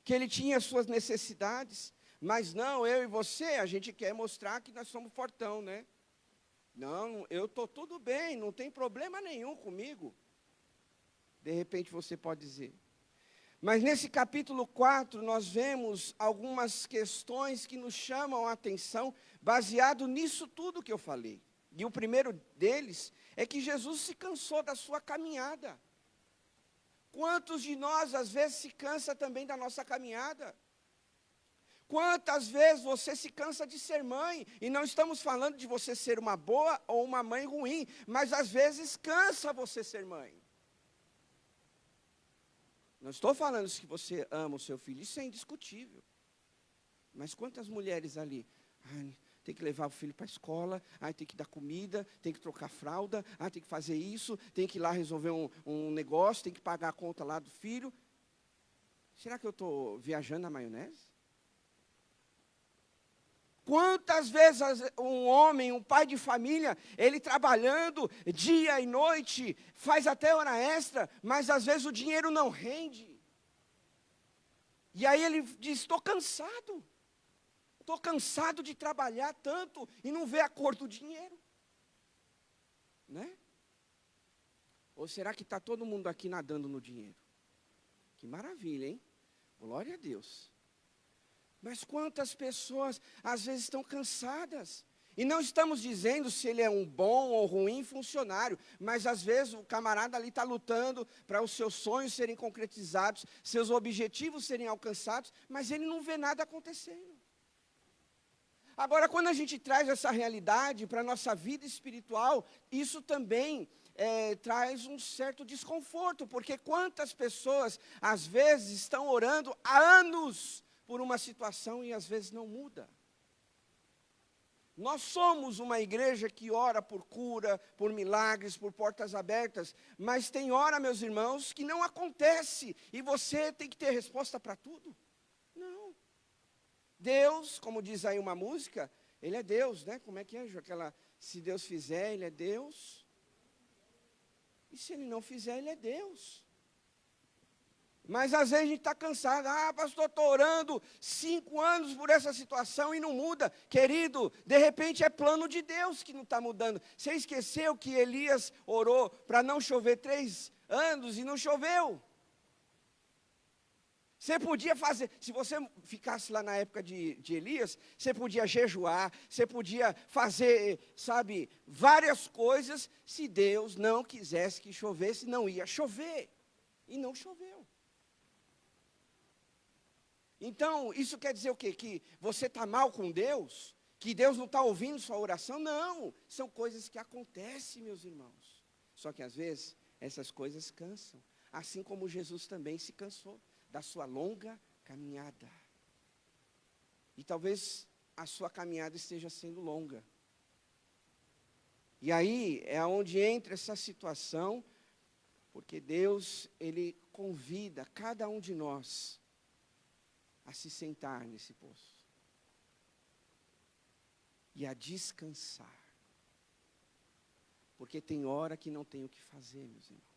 que ele tinha suas necessidades, mas não, eu e você, a gente quer mostrar que nós somos fortão, né? Não, eu estou tudo bem, não tem problema nenhum comigo. De repente você pode dizer. Mas nesse capítulo 4, nós vemos algumas questões que nos chamam a atenção, baseado nisso tudo que eu falei. E o primeiro deles é que Jesus se cansou da sua caminhada. Quantos de nós, às vezes, se cansa também da nossa caminhada? Quantas vezes você se cansa de ser mãe? E não estamos falando de você ser uma boa ou uma mãe ruim, mas às vezes cansa você ser mãe. Não estou falando que você ama o seu filho, isso é indiscutível. Mas quantas mulheres ali, tem que levar o filho para a escola, tem que dar comida, tem que trocar fralda, tem que fazer isso, tem que ir lá resolver um negócio, tem que pagar a conta lá do filho. Será que eu estou viajando na maionese? Quantas vezes um homem, um pai de família, ele trabalhando dia e noite, faz até hora extra, mas às vezes o dinheiro não rende. E aí ele diz, estou cansado de trabalhar tanto e não ver a cor do dinheiro. Né? Ou será que está todo mundo aqui nadando no dinheiro? Que maravilha, hein? Glória a Deus. Mas quantas pessoas, às vezes, estão cansadas. E não estamos dizendo se ele é um bom ou ruim funcionário, mas às vezes o camarada ali está lutando para os seus sonhos serem concretizados, seus objetivos serem alcançados, mas ele não vê nada acontecendo. Agora, quando a gente traz essa realidade para a nossa vida espiritual, isso também traz um certo desconforto, porque quantas pessoas, às vezes, estão orando há anos por uma situação e às vezes não muda. Nós somos uma igreja que ora por cura, por milagres, por portas abertas, mas tem hora, meus irmãos, que não acontece, e você tem que ter resposta para tudo. Não. Deus, como diz aí uma música, Ele é Deus, né? Como é que é, Ju? Se Deus fizer, Ele é Deus. E se Ele não fizer, Ele é Deus. Mas às vezes a gente está cansado. Pastor, estou orando 5 anos por essa situação e não muda. Querido, de repente é plano de Deus que não está mudando. Você esqueceu que Elias orou para não chover 3 anos e não choveu? Você podia fazer, se você ficasse lá na época de Elias, você podia jejuar, você podia fazer, várias coisas. Se Deus não quisesse que chovesse, não ia chover. E não choveu. Então, isso quer dizer o quê? Que você está mal com Deus? Que Deus não está ouvindo sua oração? Não, são coisas que acontecem, meus irmãos. Só que às vezes, essas coisas cansam. Assim como Jesus também se cansou da sua longa caminhada. E talvez a sua caminhada esteja sendo longa. E aí é onde entra essa situação, porque Deus, Ele convida cada um de nós a se sentar nesse poço e a descansar, porque tem hora que não tem o que fazer, meus irmãos.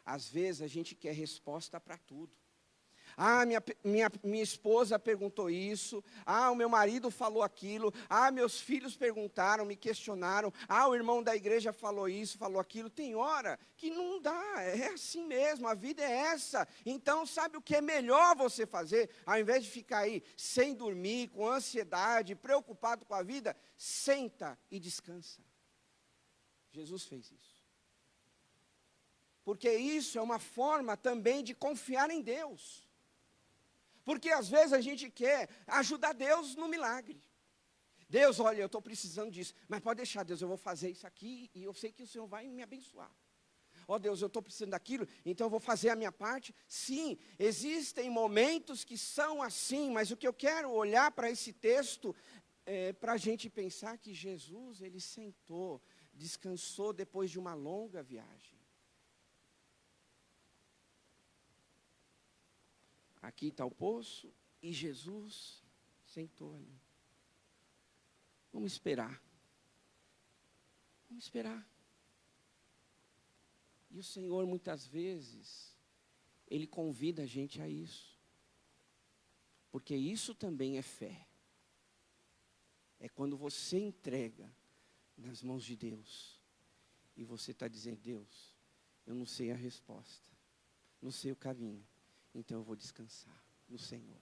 Às vezes a gente quer resposta para tudo. Ah, minha esposa perguntou isso. Ah, o meu marido falou aquilo. Ah, meus filhos perguntaram, me questionaram. Ah, o irmão da igreja falou isso, falou aquilo. Tem hora que não dá, é assim mesmo, a vida é essa. Então, sabe o que é melhor você fazer? Ao invés de ficar aí sem dormir, com ansiedade, preocupado com a vida, senta e descansa. Jesus fez isso. Porque isso é uma forma também de confiar em Deus. Porque às vezes a gente quer ajudar Deus no milagre. Deus, olha, eu estou precisando disso. Mas pode deixar, Deus, eu vou fazer isso aqui e eu sei que o Senhor vai me abençoar. Ó Deus, eu estou precisando daquilo, então eu vou fazer a minha parte. Sim, existem momentos que são assim, mas o que eu quero olhar para esse texto é para a gente pensar que Jesus, ele sentou, descansou depois de uma longa viagem. Aqui está o poço e Jesus sentou ali. Vamos esperar. Vamos esperar. E o Senhor, muitas vezes, Ele convida a gente a isso. Porque isso também é fé. É quando você entrega nas mãos de Deus. E você está dizendo, Deus, eu não sei a resposta. Não sei o caminho. Então eu vou descansar no Senhor.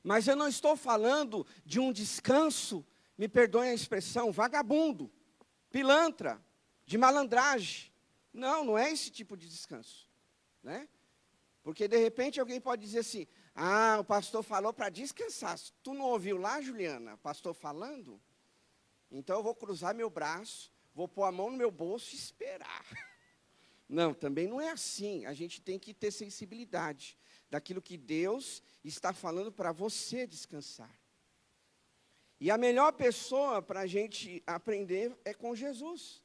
Mas eu não estou falando de um descanso, me perdoem a expressão, vagabundo, pilantra, de malandragem. Não, não é esse tipo de descanso, né? Porque de repente alguém pode dizer assim, ah, o pastor falou para descansar. Tu não ouviu lá, Juliana, o pastor falando? Então eu vou cruzar meu braço, vou pôr a mão no meu bolso e esperar. Não, também não é assim. A gente tem que ter sensibilidade daquilo que Deus está falando para você descansar. E a melhor pessoa para a gente aprender é com Jesus.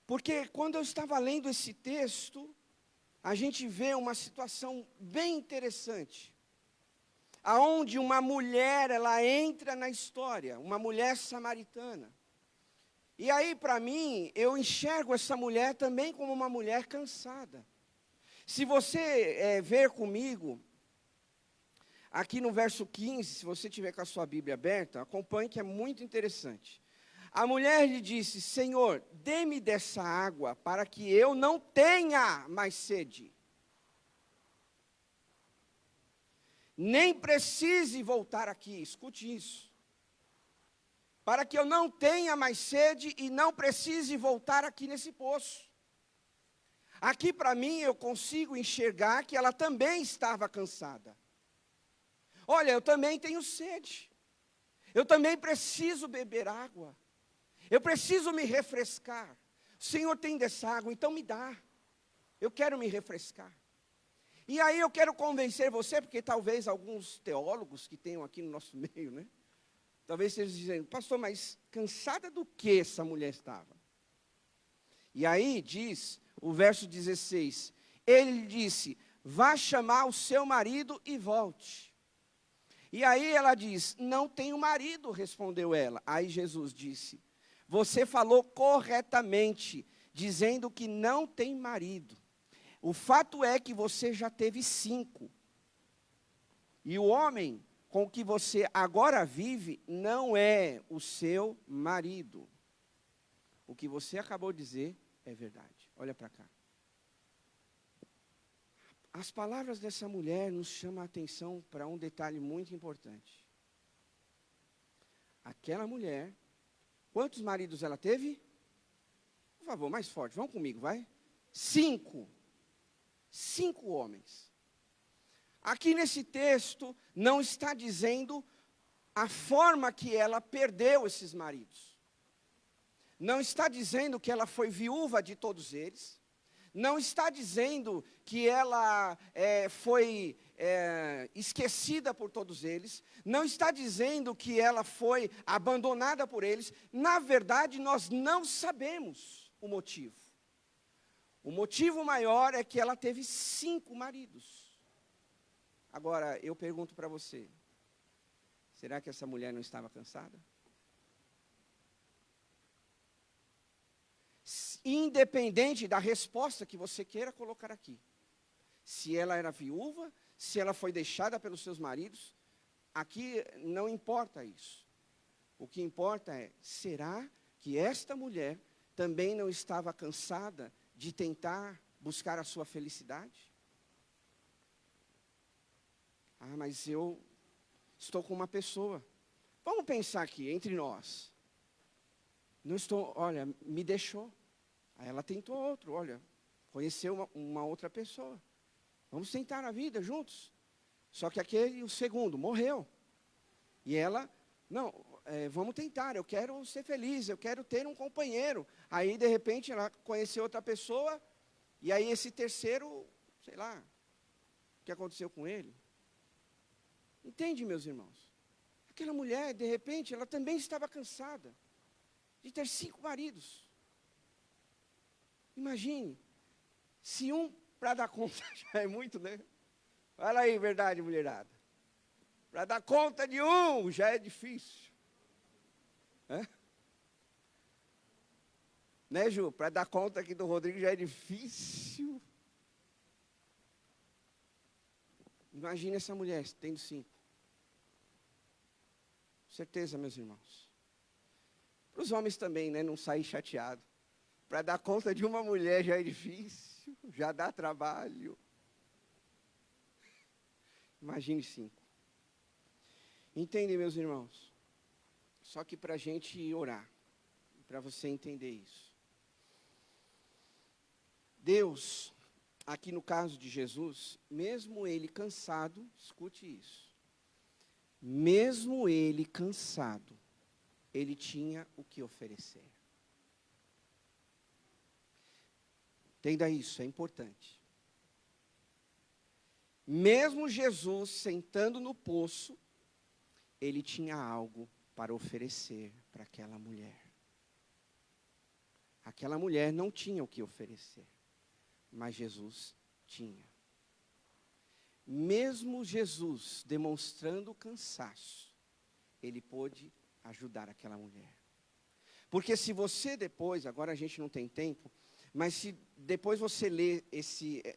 Porque quando eu estava lendo esse texto, a gente vê uma situação bem interessante. Aonde uma mulher, ela entra na história, uma mulher samaritana. E aí, para mim, eu enxergo essa mulher também como uma mulher cansada. Se você ver comigo, aqui no verso 15, se você tiver com a sua Bíblia aberta, acompanhe que é muito interessante. A mulher lhe disse, Senhor, dê-me dessa água para que eu não tenha mais sede. Nem precise voltar aqui, escute isso. Para que eu não tenha mais sede e não precise voltar aqui nesse poço. Aqui para mim eu consigo enxergar que ela também estava cansada. Olha, eu também tenho sede. Eu também preciso beber água. Eu preciso me refrescar. O Senhor tem dessa água, então me dá. Eu quero me refrescar. E aí eu quero convencer você, porque talvez alguns teólogos que tenham aqui no nosso meio, né? Talvez estejam dizendo, pastor, mas cansada do que essa mulher estava? E aí diz o verso 16, ele lhe disse, vá chamar o seu marido e volte. E aí ela diz, não tenho marido, respondeu ela. Aí Jesus disse, você falou corretamente, dizendo que não tem marido. O fato é que você já teve 5. E o homem com que você agora vive não é o seu marido. O que você acabou de dizer é verdade. Olha para cá. As palavras dessa mulher nos chamam a atenção para um detalhe muito importante. Aquela mulher, quantos maridos ela teve? Por favor, mais forte, vão comigo, vai. 5. 5 homens. Aqui nesse texto, não está dizendo a forma que ela perdeu esses maridos. Não está dizendo que ela foi viúva de todos eles. Não está dizendo que ela foi esquecida por todos eles. Não está dizendo que ela foi abandonada por eles. Na verdade, nós não sabemos o motivo. O motivo maior é que ela teve 5 maridos. Agora, eu pergunto para você, será que essa mulher não estava cansada? Independente da resposta que você queira colocar aqui. se ela era viúva, se ela foi deixada pelos seus maridos. Aqui não importa isso. O que importa é, será que esta mulher também não estava cansada de tentar buscar a sua felicidade? Ah, mas eu estou com uma pessoa. Vamos pensar aqui, entre nós. Não estou, olha, me deixou. Aí ela tentou outro, olha, conheceu uma outra pessoa. Vamos tentar a vida juntos. Só que aquele, o segundo, morreu. E ela, não, vamos tentar, eu quero ser feliz, eu quero ter um companheiro. Aí, de repente, ela conheceu outra pessoa, e aí esse terceiro, sei lá, o que aconteceu com ele. Entende, meus irmãos? Aquela mulher, de repente, ela também estava cansada de ter 5 maridos. Imagine, se um para dar conta já é muito, né? Fala aí, verdade, mulherada. Para dar conta de um já é difícil. Né, Ju? Para dar conta aqui do Rodrigo já é difícil. Imagine essa mulher tendo 5. Certeza, meus irmãos. Para os homens também, né? Não sair chateado. Para dar conta de uma mulher já é difícil, já dá trabalho. Imagine 5. Entendem, meus irmãos? Só que para a gente orar, para você entender isso. Deus, aqui no caso de Jesus, mesmo ele cansado, escute isso. Mesmo ele cansado, ele tinha o que oferecer. Entenda isso, é importante. Mesmo Jesus sentando no poço, ele tinha algo para oferecer para aquela mulher. Aquela mulher não tinha o que oferecer, mas Jesus tinha. Mesmo Jesus demonstrando cansaço, ele pôde ajudar aquela mulher. Porque se você depois, agora a gente não tem tempo, mas se depois você ler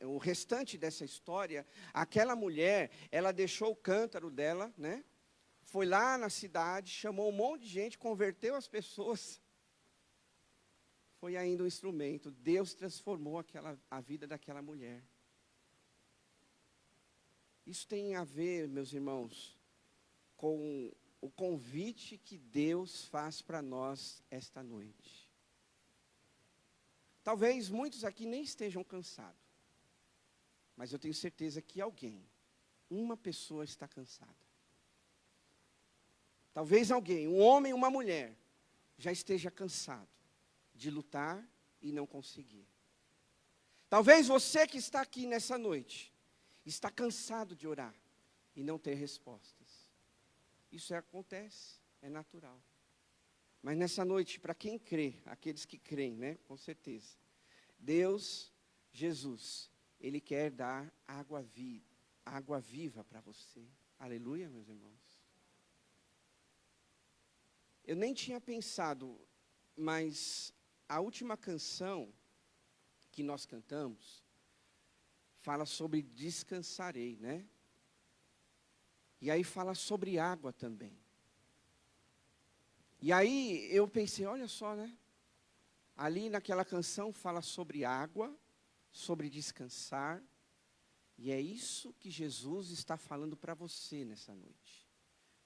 o restante dessa história, aquela mulher, ela deixou o cântaro dela, né? Foi lá na cidade, chamou um monte de gente, converteu as pessoas. Foi ainda um instrumento. Deus transformou a vida daquela mulher. Isso tem a ver, meus irmãos, com o convite que Deus faz para nós esta noite. Talvez muitos aqui nem estejam cansados, mas eu tenho certeza que alguém, uma pessoa está cansada. Talvez alguém, um homem, uma mulher, já esteja cansado de lutar e não conseguir. Talvez você que está aqui nessa noite, está cansado de orar e não ter respostas. Isso acontece, é natural. Mas nessa noite, para quem crê, aqueles que creem, né, com certeza, Deus, Jesus, Ele quer dar água viva para você. Aleluia, meus irmãos. Eu nem tinha pensado, mas a última canção que nós cantamos fala sobre descansarei, né? E aí fala sobre água também. E aí eu pensei, olha só, né? Ali naquela canção fala sobre água, sobre descansar. E é isso que Jesus está falando para você nessa noite.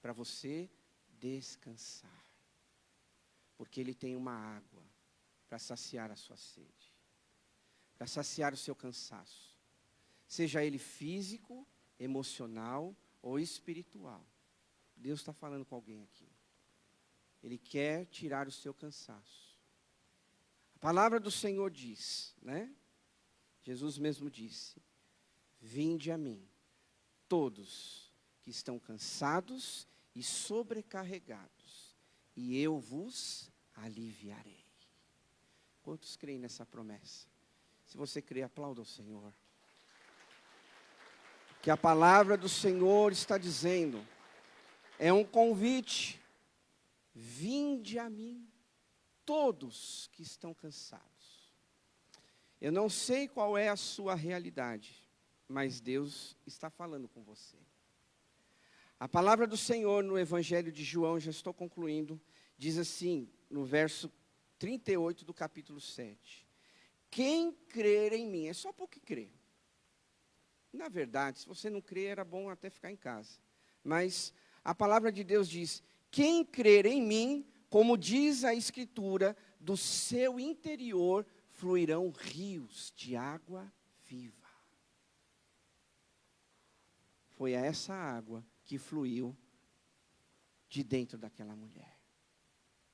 Para você descansar. Porque Ele tem uma água para saciar a sua sede. Para saciar o seu cansaço. Seja ele físico, emocional ou espiritual. Deus está falando com alguém aqui. Ele quer tirar o seu cansaço. A palavra do Senhor diz, né? Jesus mesmo disse: vinde a mim, todos que estão cansados e sobrecarregados, e eu vos aliviarei. Quantos creem nessa promessa? Se você crê, aplauda o Senhor. Que a palavra do Senhor está dizendo, é um convite. Vinde a mim, todos que estão cansados. Eu não sei qual é a sua realidade, mas Deus está falando com você. A palavra do Senhor no Evangelho de João, já estou concluindo, diz assim, no verso 38 do capítulo 7. Quem crer em mim, é só porque crer. Na verdade, se você não crer, era bom até ficar em casa. Mas a palavra de Deus diz, quem crer em mim, como diz a Escritura, do seu interior fluirão rios de água viva. Foi essa água que fluiu de dentro daquela mulher.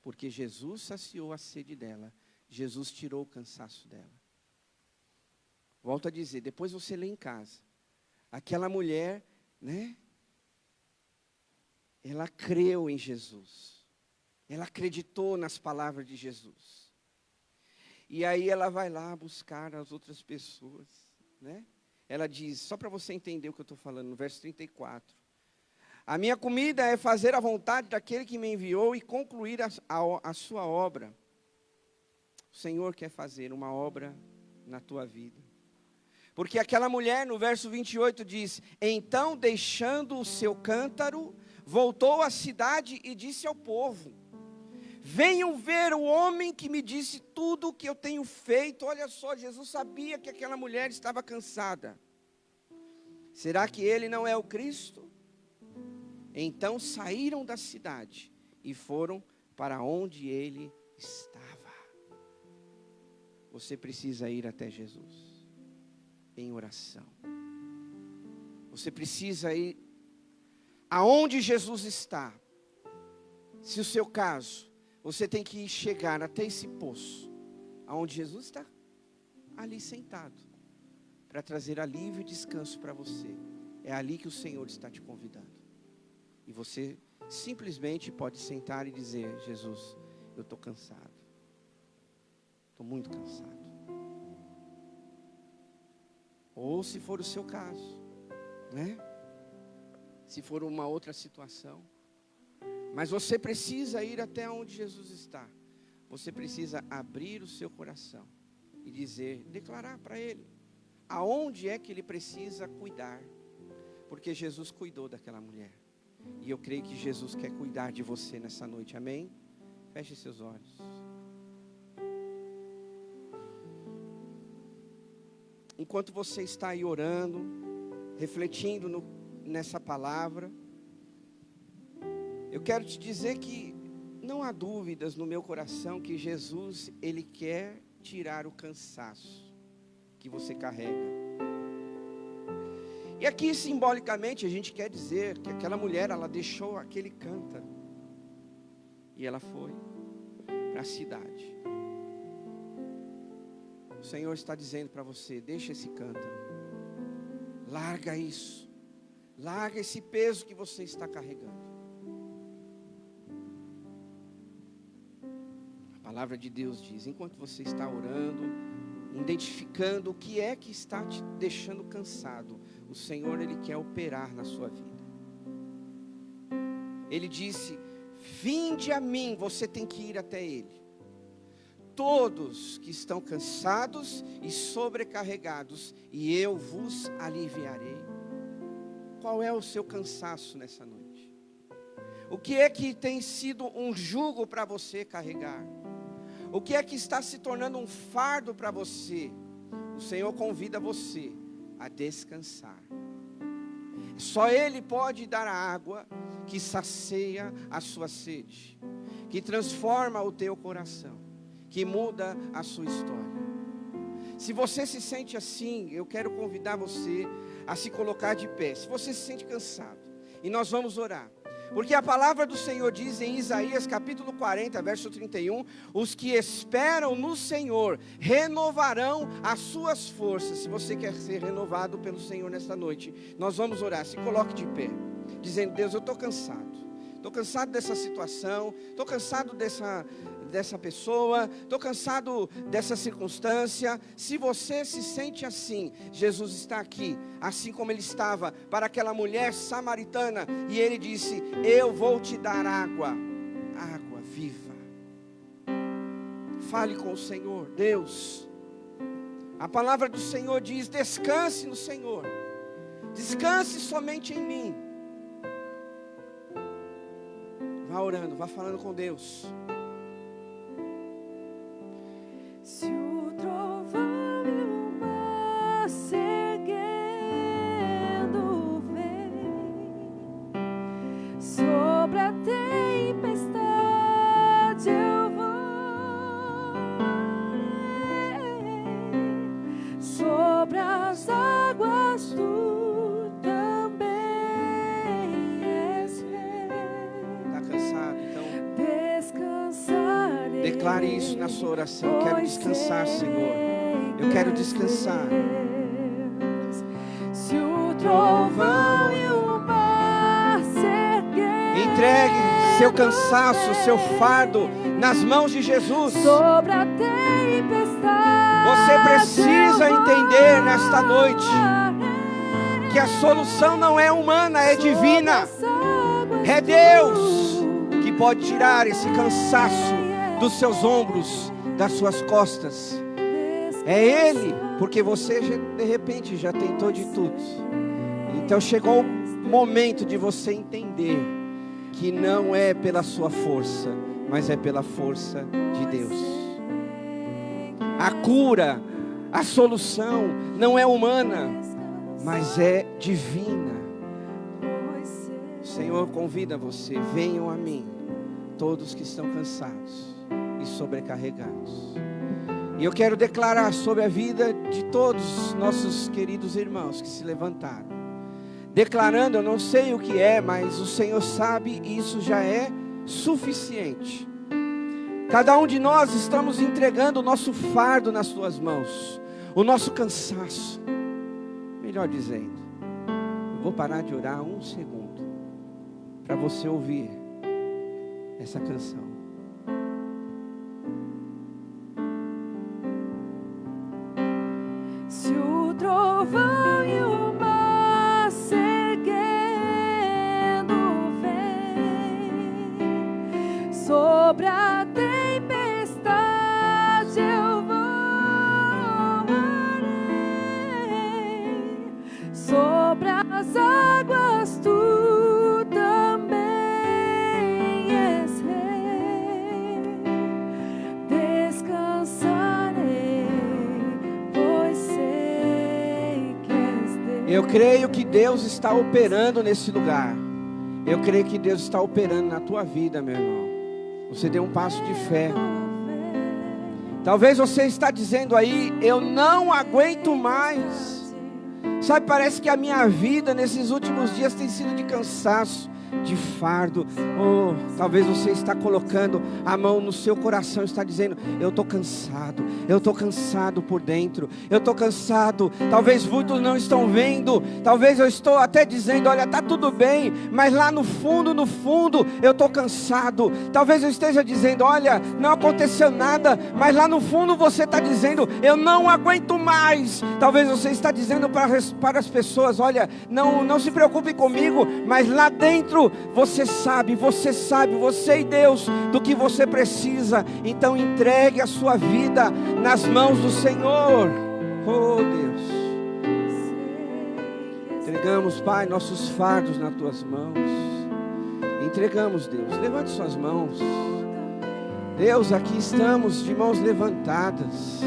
Porque Jesus saciou a sede dela. Jesus tirou o cansaço dela. Volto a dizer, depois você lê em casa. Aquela mulher, né? Ela creu em Jesus. Ela acreditou nas palavras de Jesus. E aí ela vai lá buscar as outras pessoas, né? Ela diz, só para você entender o que eu estou falando, no verso 34. A minha comida é fazer a vontade daquele que me enviou e concluir a sua obra. O Senhor quer fazer uma obra na tua vida. Porque aquela mulher, no verso 28, diz, então, deixando o seu cântaro, voltou à cidade e disse ao povo, venham ver o homem que me disse tudo o que eu tenho feito. Olha só, Jesus sabia que aquela mulher estava cansada. Será que ele não é o Cristo? Então saíram da cidade e foram para onde ele estava. Você precisa ir até Jesus em oração. Você precisa ir aonde Jesus está. Se o seu caso, você tem que chegar até esse poço, aonde Jesus está, ali sentado, para trazer alívio e descanso para você. É ali que o Senhor está te convidando. E você simplesmente pode sentar e dizer, Jesus, eu estou cansado. Estou muito cansado. Ou se for o seu caso, né? Se for uma outra situação. Mas você precisa ir até onde Jesus está. Você precisa abrir o seu coração e dizer, declarar para Ele, aonde é que Ele precisa cuidar. Porque Jesus cuidou daquela mulher. E eu creio que Jesus quer cuidar de você nessa noite, amém? Feche seus olhos. Enquanto você está aí orando, refletindo nessa palavra, eu quero te dizer que não há dúvidas no meu coração que Jesus, Ele quer tirar o cansaço que você carrega. E aqui simbolicamente a gente quer dizer que aquela mulher, ela deixou aquele cântaro e ela foi para a cidade. O Senhor está dizendo para você, deixa esse cântaro, larga isso, larga esse peso que você está carregando. A palavra de Deus diz, enquanto você está orando, identificando o que é que está te deixando cansado, o Senhor, Ele quer operar na sua vida. Ele disse, vinde a mim, você tem que ir até Ele. Todos que estão cansados e sobrecarregados, e eu vos aliviarei. Qual é o seu cansaço nessa noite? O que é que tem sido um jugo para você carregar? O que é que está se tornando um fardo para você? O Senhor convida você a descansar. Só Ele pode dar a água que sacia a sua sede, que transforma o teu coração, que muda a sua história. Se você se sente assim, eu quero convidar você a se colocar de pé. Se você se sente cansado, e nós vamos orar. Porque a palavra do Senhor diz em Isaías capítulo 40, verso 31, os que esperam no Senhor renovarão as suas forças. Se você quer ser renovado pelo Senhor nesta noite, nós vamos orar. Se coloque de pé, dizendo, Deus, eu estou cansado. Estou cansado dessa situação, estou cansado dessa pessoa, estou cansado dessa circunstância. Se você se sente assim, Jesus está aqui, assim como Ele estava para aquela mulher samaritana, e Ele disse, eu vou te dar água, água viva. Fale com o Senhor, Deus. A palavra do Senhor diz, descanse no Senhor. Descanse somente em mim. Vá orando, vá falando com Deus. Se o trovão e o mar seguindo vem, sobre a tempestade eu voarei, sobre as águas tu também és rei. Está cansado? Então Descansarei. declare isso na sua oração. Eu quero descansar, Senhor. Eu quero descansar. Se o trovão e o mar seguem, Entregue seu cansaço, seu fardo nas mãos de Jesus. sobre a tempestade, Você precisa eu entender nesta noite voarei, que a solução não é humana, é sobre divina. as águas É Deus que pode tirar esse cansaço dos seus ombros, das suas costas. É Ele, porque você de repente já tentou de tudo. Então chegou o momento de você entender que não é pela sua força, mas é pela força de Deus. A cura, a solução não é humana, mas é divina. O Senhor convida você: venham a mim, todos que estão cansados e sobrecarregados. E eu quero declarar sobre a vida de todos nossos queridos irmãos que se levantaram, declarando, eu não sei o que é, mas o Senhor sabe, e isso já é suficiente. Cada um de nós estamos entregando o nosso fardo nas tuas mãos, o nosso cansaço. Melhor dizendo, eu vou parar de orar um segundo para você ouvir essa canção. Se o trovão e o mar seguindo vem, sobre a tempestade eu voarei, sobre as águas tu também és rei. Descansarei, pois sei que és Deus. Eu creio que Deus está operando nesse lugar. Eu creio que Deus está operando na tua vida, meu irmão. Você deu um passo de fé. Talvez você está dizendo aí: eu não aguento mais. Sabe, parece que a minha vida nesses últimos dias tem sido de cansaço, de fardo. Oh, talvez você está colocando a mão no seu coração e está dizendo: eu estou cansado por dentro, eu estou cansado. Talvez muitos não estão vendo, talvez eu estou até dizendo: olha, está tudo bem, mas lá no fundo eu estou cansado. Talvez eu esteja dizendo: olha, não aconteceu nada, mas lá no fundo você está dizendo: eu não aguento mais. Talvez você está dizendo para as pessoas: olha, não se preocupe comigo, mas lá dentro você sabe, você e Deus, do que você precisa. Então entregue a sua vida nas mãos do Senhor. Oh Deus, entregamos, Pai, nossos fardos nas tuas mãos. Entregamos, Deus. Levante suas mãos. Deus, aqui estamos de mãos levantadas.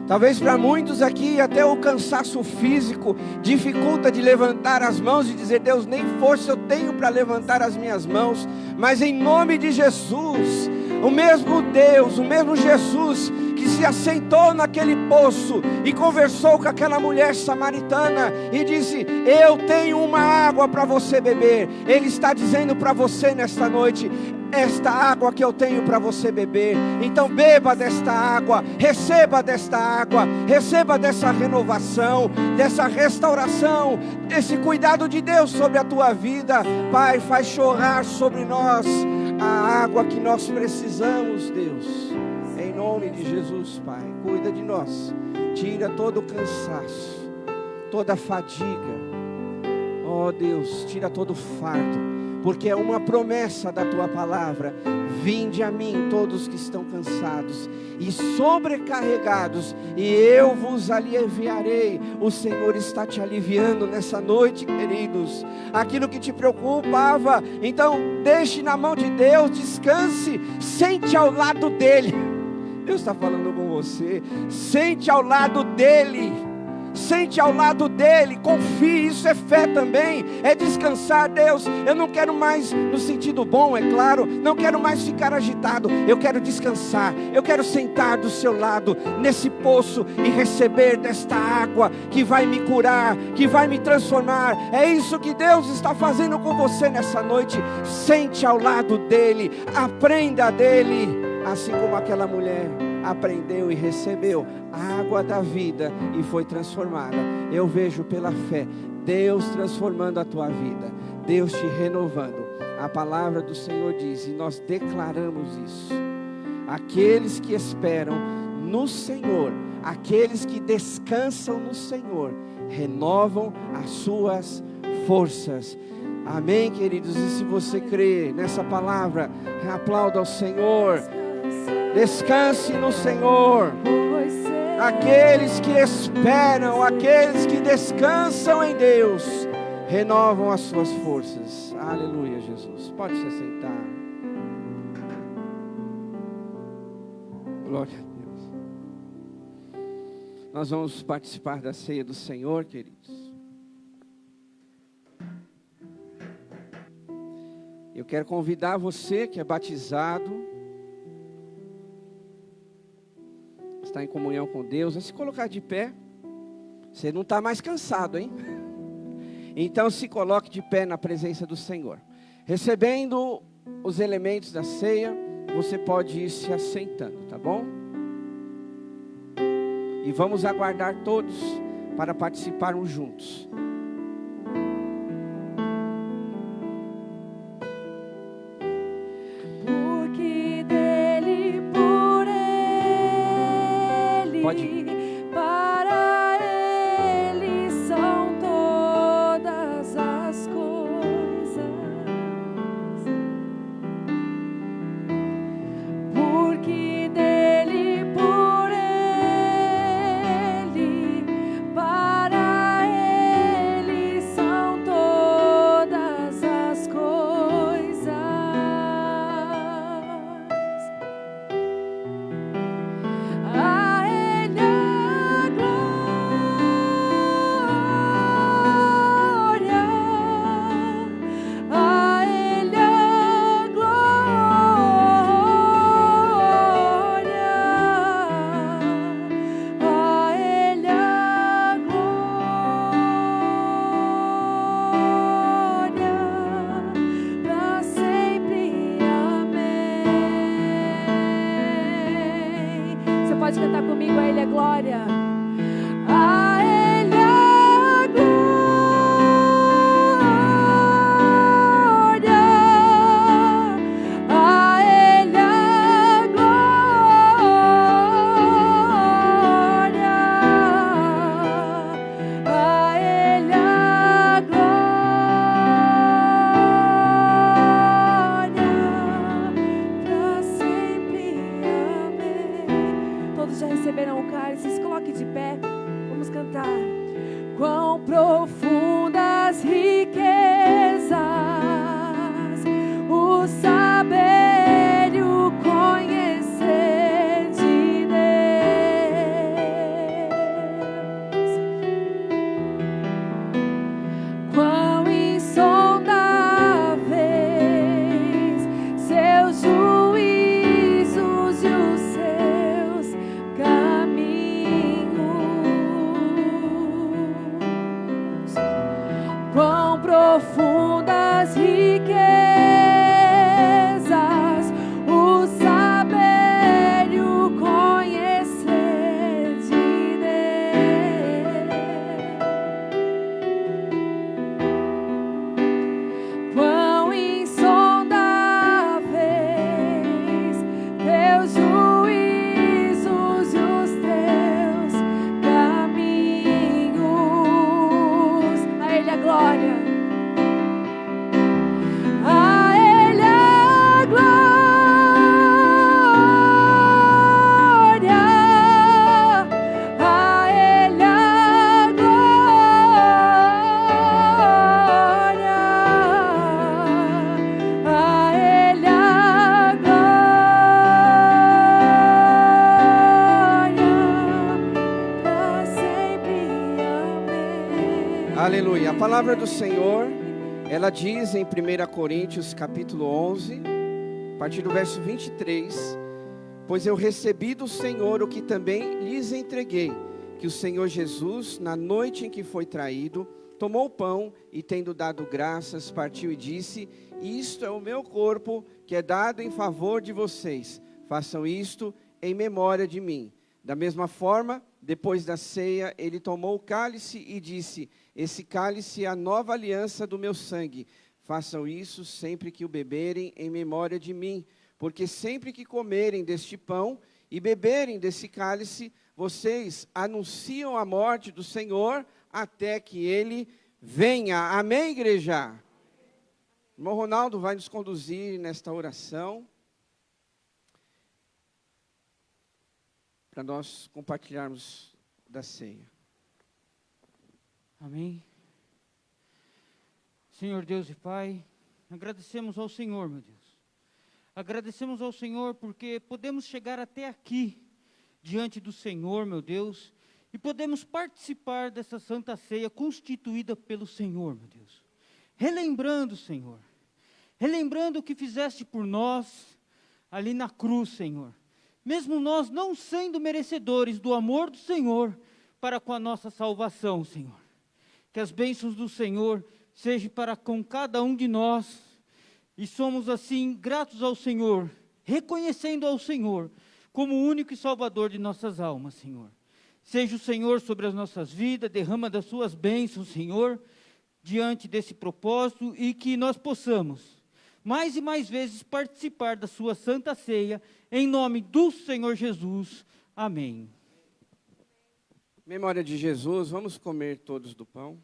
Talvez para muitos aqui até o cansaço físico dificulta de levantar as mãos e dizer: Deus, nem força eu tenho para levantar as minhas mãos. Mas em nome de Jesus, o mesmo Deus, o mesmo Jesus que se assentou naquele poço e conversou com aquela mulher samaritana e disse: eu tenho uma água para você beber. Ele está dizendo para você nesta noite: esta água que eu tenho para você beber. Então beba desta água, receba desta água, receba dessa renovação, dessa restauração, desse cuidado de Deus sobre a tua vida. Pai, faz chorar sobre nós a água que nós precisamos, Deus. Em nome de Jesus, Pai, cuida de nós. Tira todo o cansaço, toda a fadiga. Oh Deus, tira todo o fardo. porque é uma promessa da tua palavra. Vinde a mim todos que estão cansados e sobrecarregados, e eu vos aliviarei. O Senhor está te aliviando nessa noite, queridos. Aquilo que te preocupava, então deixe na mão de Deus, descanse, sente ao lado dele. Deus está falando com você. Sente ao lado dele. Sente ao lado dele, confie, isso é fé também, é descansar. Deus, eu não quero mais, no sentido bom, é claro, não quero mais ficar agitado, eu quero descansar, eu quero sentar do seu lado, nesse poço, e receber desta água, que vai me curar, que vai me transformar. É isso que Deus está fazendo com você nessa noite. Sente ao lado dele, aprenda dele, assim como aquela mulher aprendeu e recebeu a água da vida e foi transformada. Eu vejo pela fé Deus transformando a tua vida, Deus te renovando. A palavra do Senhor diz, e nós declaramos isso: aqueles que esperam no Senhor, aqueles que descansam no Senhor, renovam as suas forças. Amém, queridos? E se você crê nessa palavra, aplauda ao Senhor. Descanse no Senhor. Aqueles que esperam, aqueles que descansam em Deus, renovam as suas forças. Aleluia, Jesus. Pode se assentar. Glória a Deus. Nós vamos participar da ceia do Senhor, queridos. Eu quero convidar você que é batizado, está em comunhão com Deus, a se colocar de pé. Você não está mais cansado, hein? Então se coloque de pé na presença do Senhor. Recebendo os elementos da ceia, você pode ir se assentando, tá bom? E vamos aguardar todos para participarmos juntos. Para Ele são todas as coisas, porque dele, por Ele, para Ele são todas as coisas. Pode cantar comigo, a Ele é glória. A Ele é glória. A Ele é glória. A Ele é glória. Pra sempre, amém. Todos já receberam o cálice, se coloque de pé, vamos cantar. Quão profundas riquezas, o saber e o conhecer de Deus. Quão insondáveis seus juízos e os seus caminhos. Quão profundas riquezas, o saber e o conhecer de Deus. Quão insondáveis teus juízos e os teus caminhos. A Ele a glória. Aleluia. A palavra do Senhor, ela diz em 1 Coríntios capítulo 11, a partir do verso 23, pois eu recebi do Senhor o que também lhes entreguei, que o Senhor Jesus, na noite em que foi traído, tomou o pão e, tendo dado graças, partiu e disse: isto é o meu corpo, que é dado em favor de vocês. Façam isto em memória de mim. Da mesma forma, depois da ceia, ele tomou o cálice e disse: esse cálice é a nova aliança do meu sangue. Façam isso sempre que o beberem em memória de mim. Porque sempre que comerem deste pão e beberem desse cálice, vocês anunciam a morte do Senhor até que Ele venha. Amém, igreja? O irmão Ronaldo vai nos conduzir nesta oração, para nós compartilharmos da ceia. Amém. Senhor Deus e Pai, agradecemos ao Senhor, meu Deus. Agradecemos ao Senhor porque podemos chegar até aqui, diante do Senhor, meu Deus, e podemos participar dessa santa ceia constituída pelo Senhor, meu Deus. Relembrando, Senhor, relembrando o que fizeste por nós, ali na cruz, Senhor. Mesmo nós não sendo merecedores do amor do Senhor para com a nossa salvação, Senhor. Que as bênçãos do Senhor sejam para com cada um de nós. E somos assim gratos ao Senhor, reconhecendo ao Senhor como o único e salvador de nossas almas, Senhor. Seja o Senhor sobre as nossas vidas, derrama das suas bênçãos, Senhor, diante desse propósito, e que nós possamos, mais e mais vezes, participar da sua santa ceia, em nome do Senhor Jesus. Amém. Memória de Jesus, vamos comer todos do pão.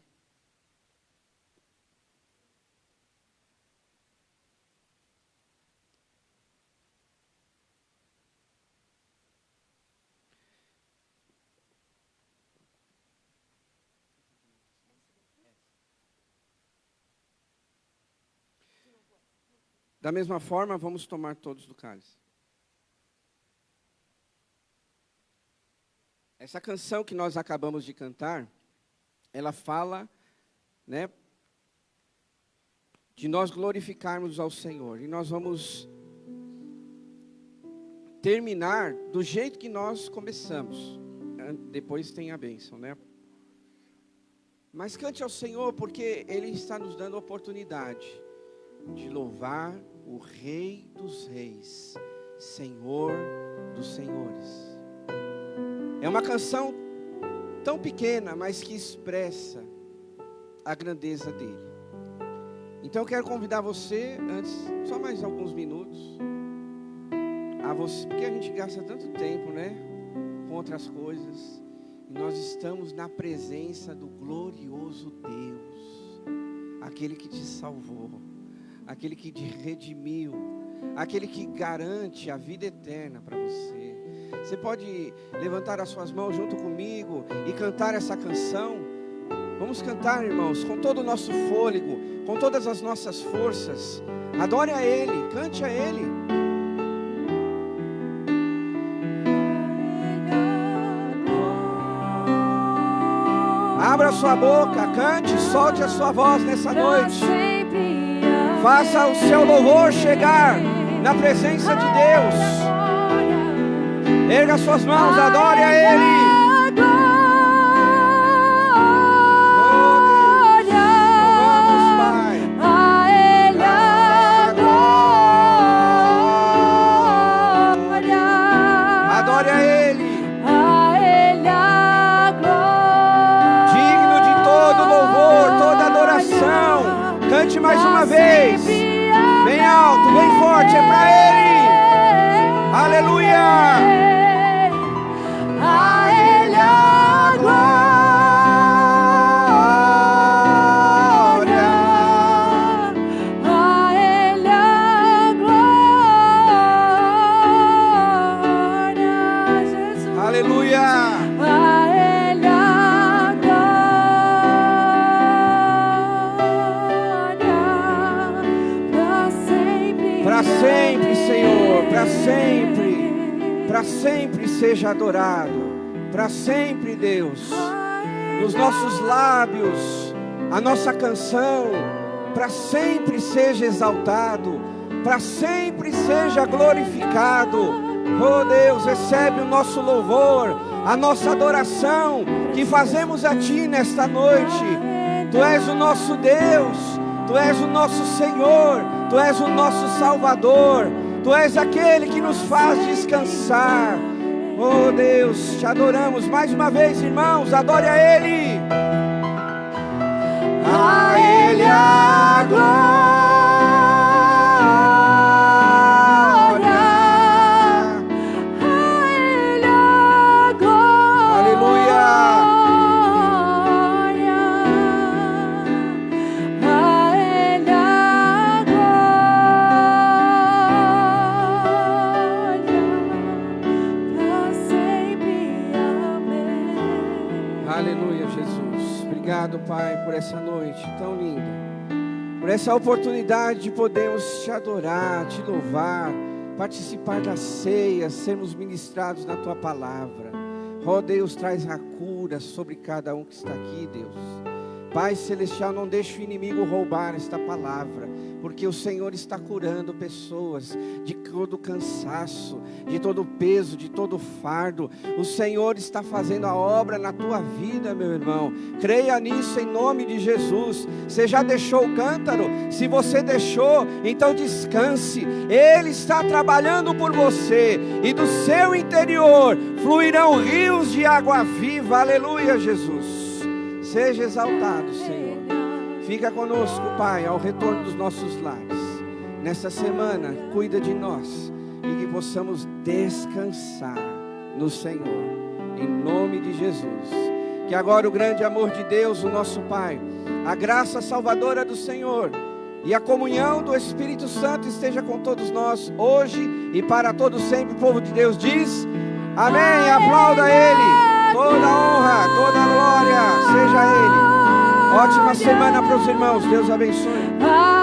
Da mesma forma, vamos tomar todos do cálice. Essa canção que nós acabamos de cantar, ela fala, né, de nós glorificarmos ao Senhor. E nós vamos terminar do jeito que nós começamos. Depois tem a bênção, né? Mas cante ao Senhor, porque Ele está nos dando a oportunidade de louvar o Rei dos Reis, Senhor dos Senhores. É uma canção tão pequena, mas que expressa a grandeza dele. Então eu quero convidar você, antes, só mais alguns minutos, a você, porque a gente gasta tanto tempo, né, com outras coisas, e nós estamos na presença do glorioso Deus, aquele que te salvou, aquele que te redimiu, aquele que garante a vida eterna para você. Você pode levantar as suas mãos junto comigo e cantar essa canção. Vamos cantar, irmãos, com todo o nosso fôlego, com todas as nossas forças. Adore a Ele, cante a Ele. Abra sua boca, cante, solte a sua voz nessa noite. Faça o seu louvor chegar na presença de Deus. Erga suas mãos, adore a Ele. Mais uma vez, bem alto, bem forte, é para Ele. Aleluia. A Ele a glória, a Ele a glória, Jesus. Aleluia. Sempre, Senhor, para sempre seja adorado, para sempre, Deus, nos nossos lábios, a nossa canção para sempre seja exaltado, para sempre seja glorificado. Oh Deus, recebe o nosso louvor, a nossa adoração que fazemos a Ti nesta noite. Tu és o nosso Deus, Tu és o nosso Senhor, Tu és o nosso Salvador, Tu és aquele que nos faz descansar. Oh Deus, Te adoramos mais uma vez, irmãos, adore a Ele. A Ele a glória. Obrigado, Pai, por essa noite tão linda, por essa oportunidade de podermos Te adorar, Te louvar, participar da ceia, sermos ministrados na Tua palavra. Ó Deus, traz a cura sobre cada um que está aqui, Deus. Pai Celestial, não deixe o inimigo roubar esta palavra, porque o Senhor está curando pessoas de todo cansaço, de todo peso, de todo fardo. O Senhor está fazendo a obra na tua vida, meu irmão. Creia nisso em nome de Jesus. Você já deixou o cântaro? Se você deixou, então descanse. Ele está trabalhando por você, e do seu interior fluirão rios de água viva. Aleluia, Jesus. Seja exaltado, Senhor. Fica conosco, Pai, ao retorno dos nossos lares. Nessa semana, cuida de nós e que possamos descansar no Senhor, em nome de Jesus. Que agora o grande amor de Deus, o nosso Pai, a graça salvadora do Senhor e a comunhão do Espírito Santo esteja com todos nós, hoje e para todo sempre. O povo de Deus diz: amém. Aplauda Ele. Toda honra, toda glória seja a Ele. Ótima semana para os irmãos. Deus abençoe.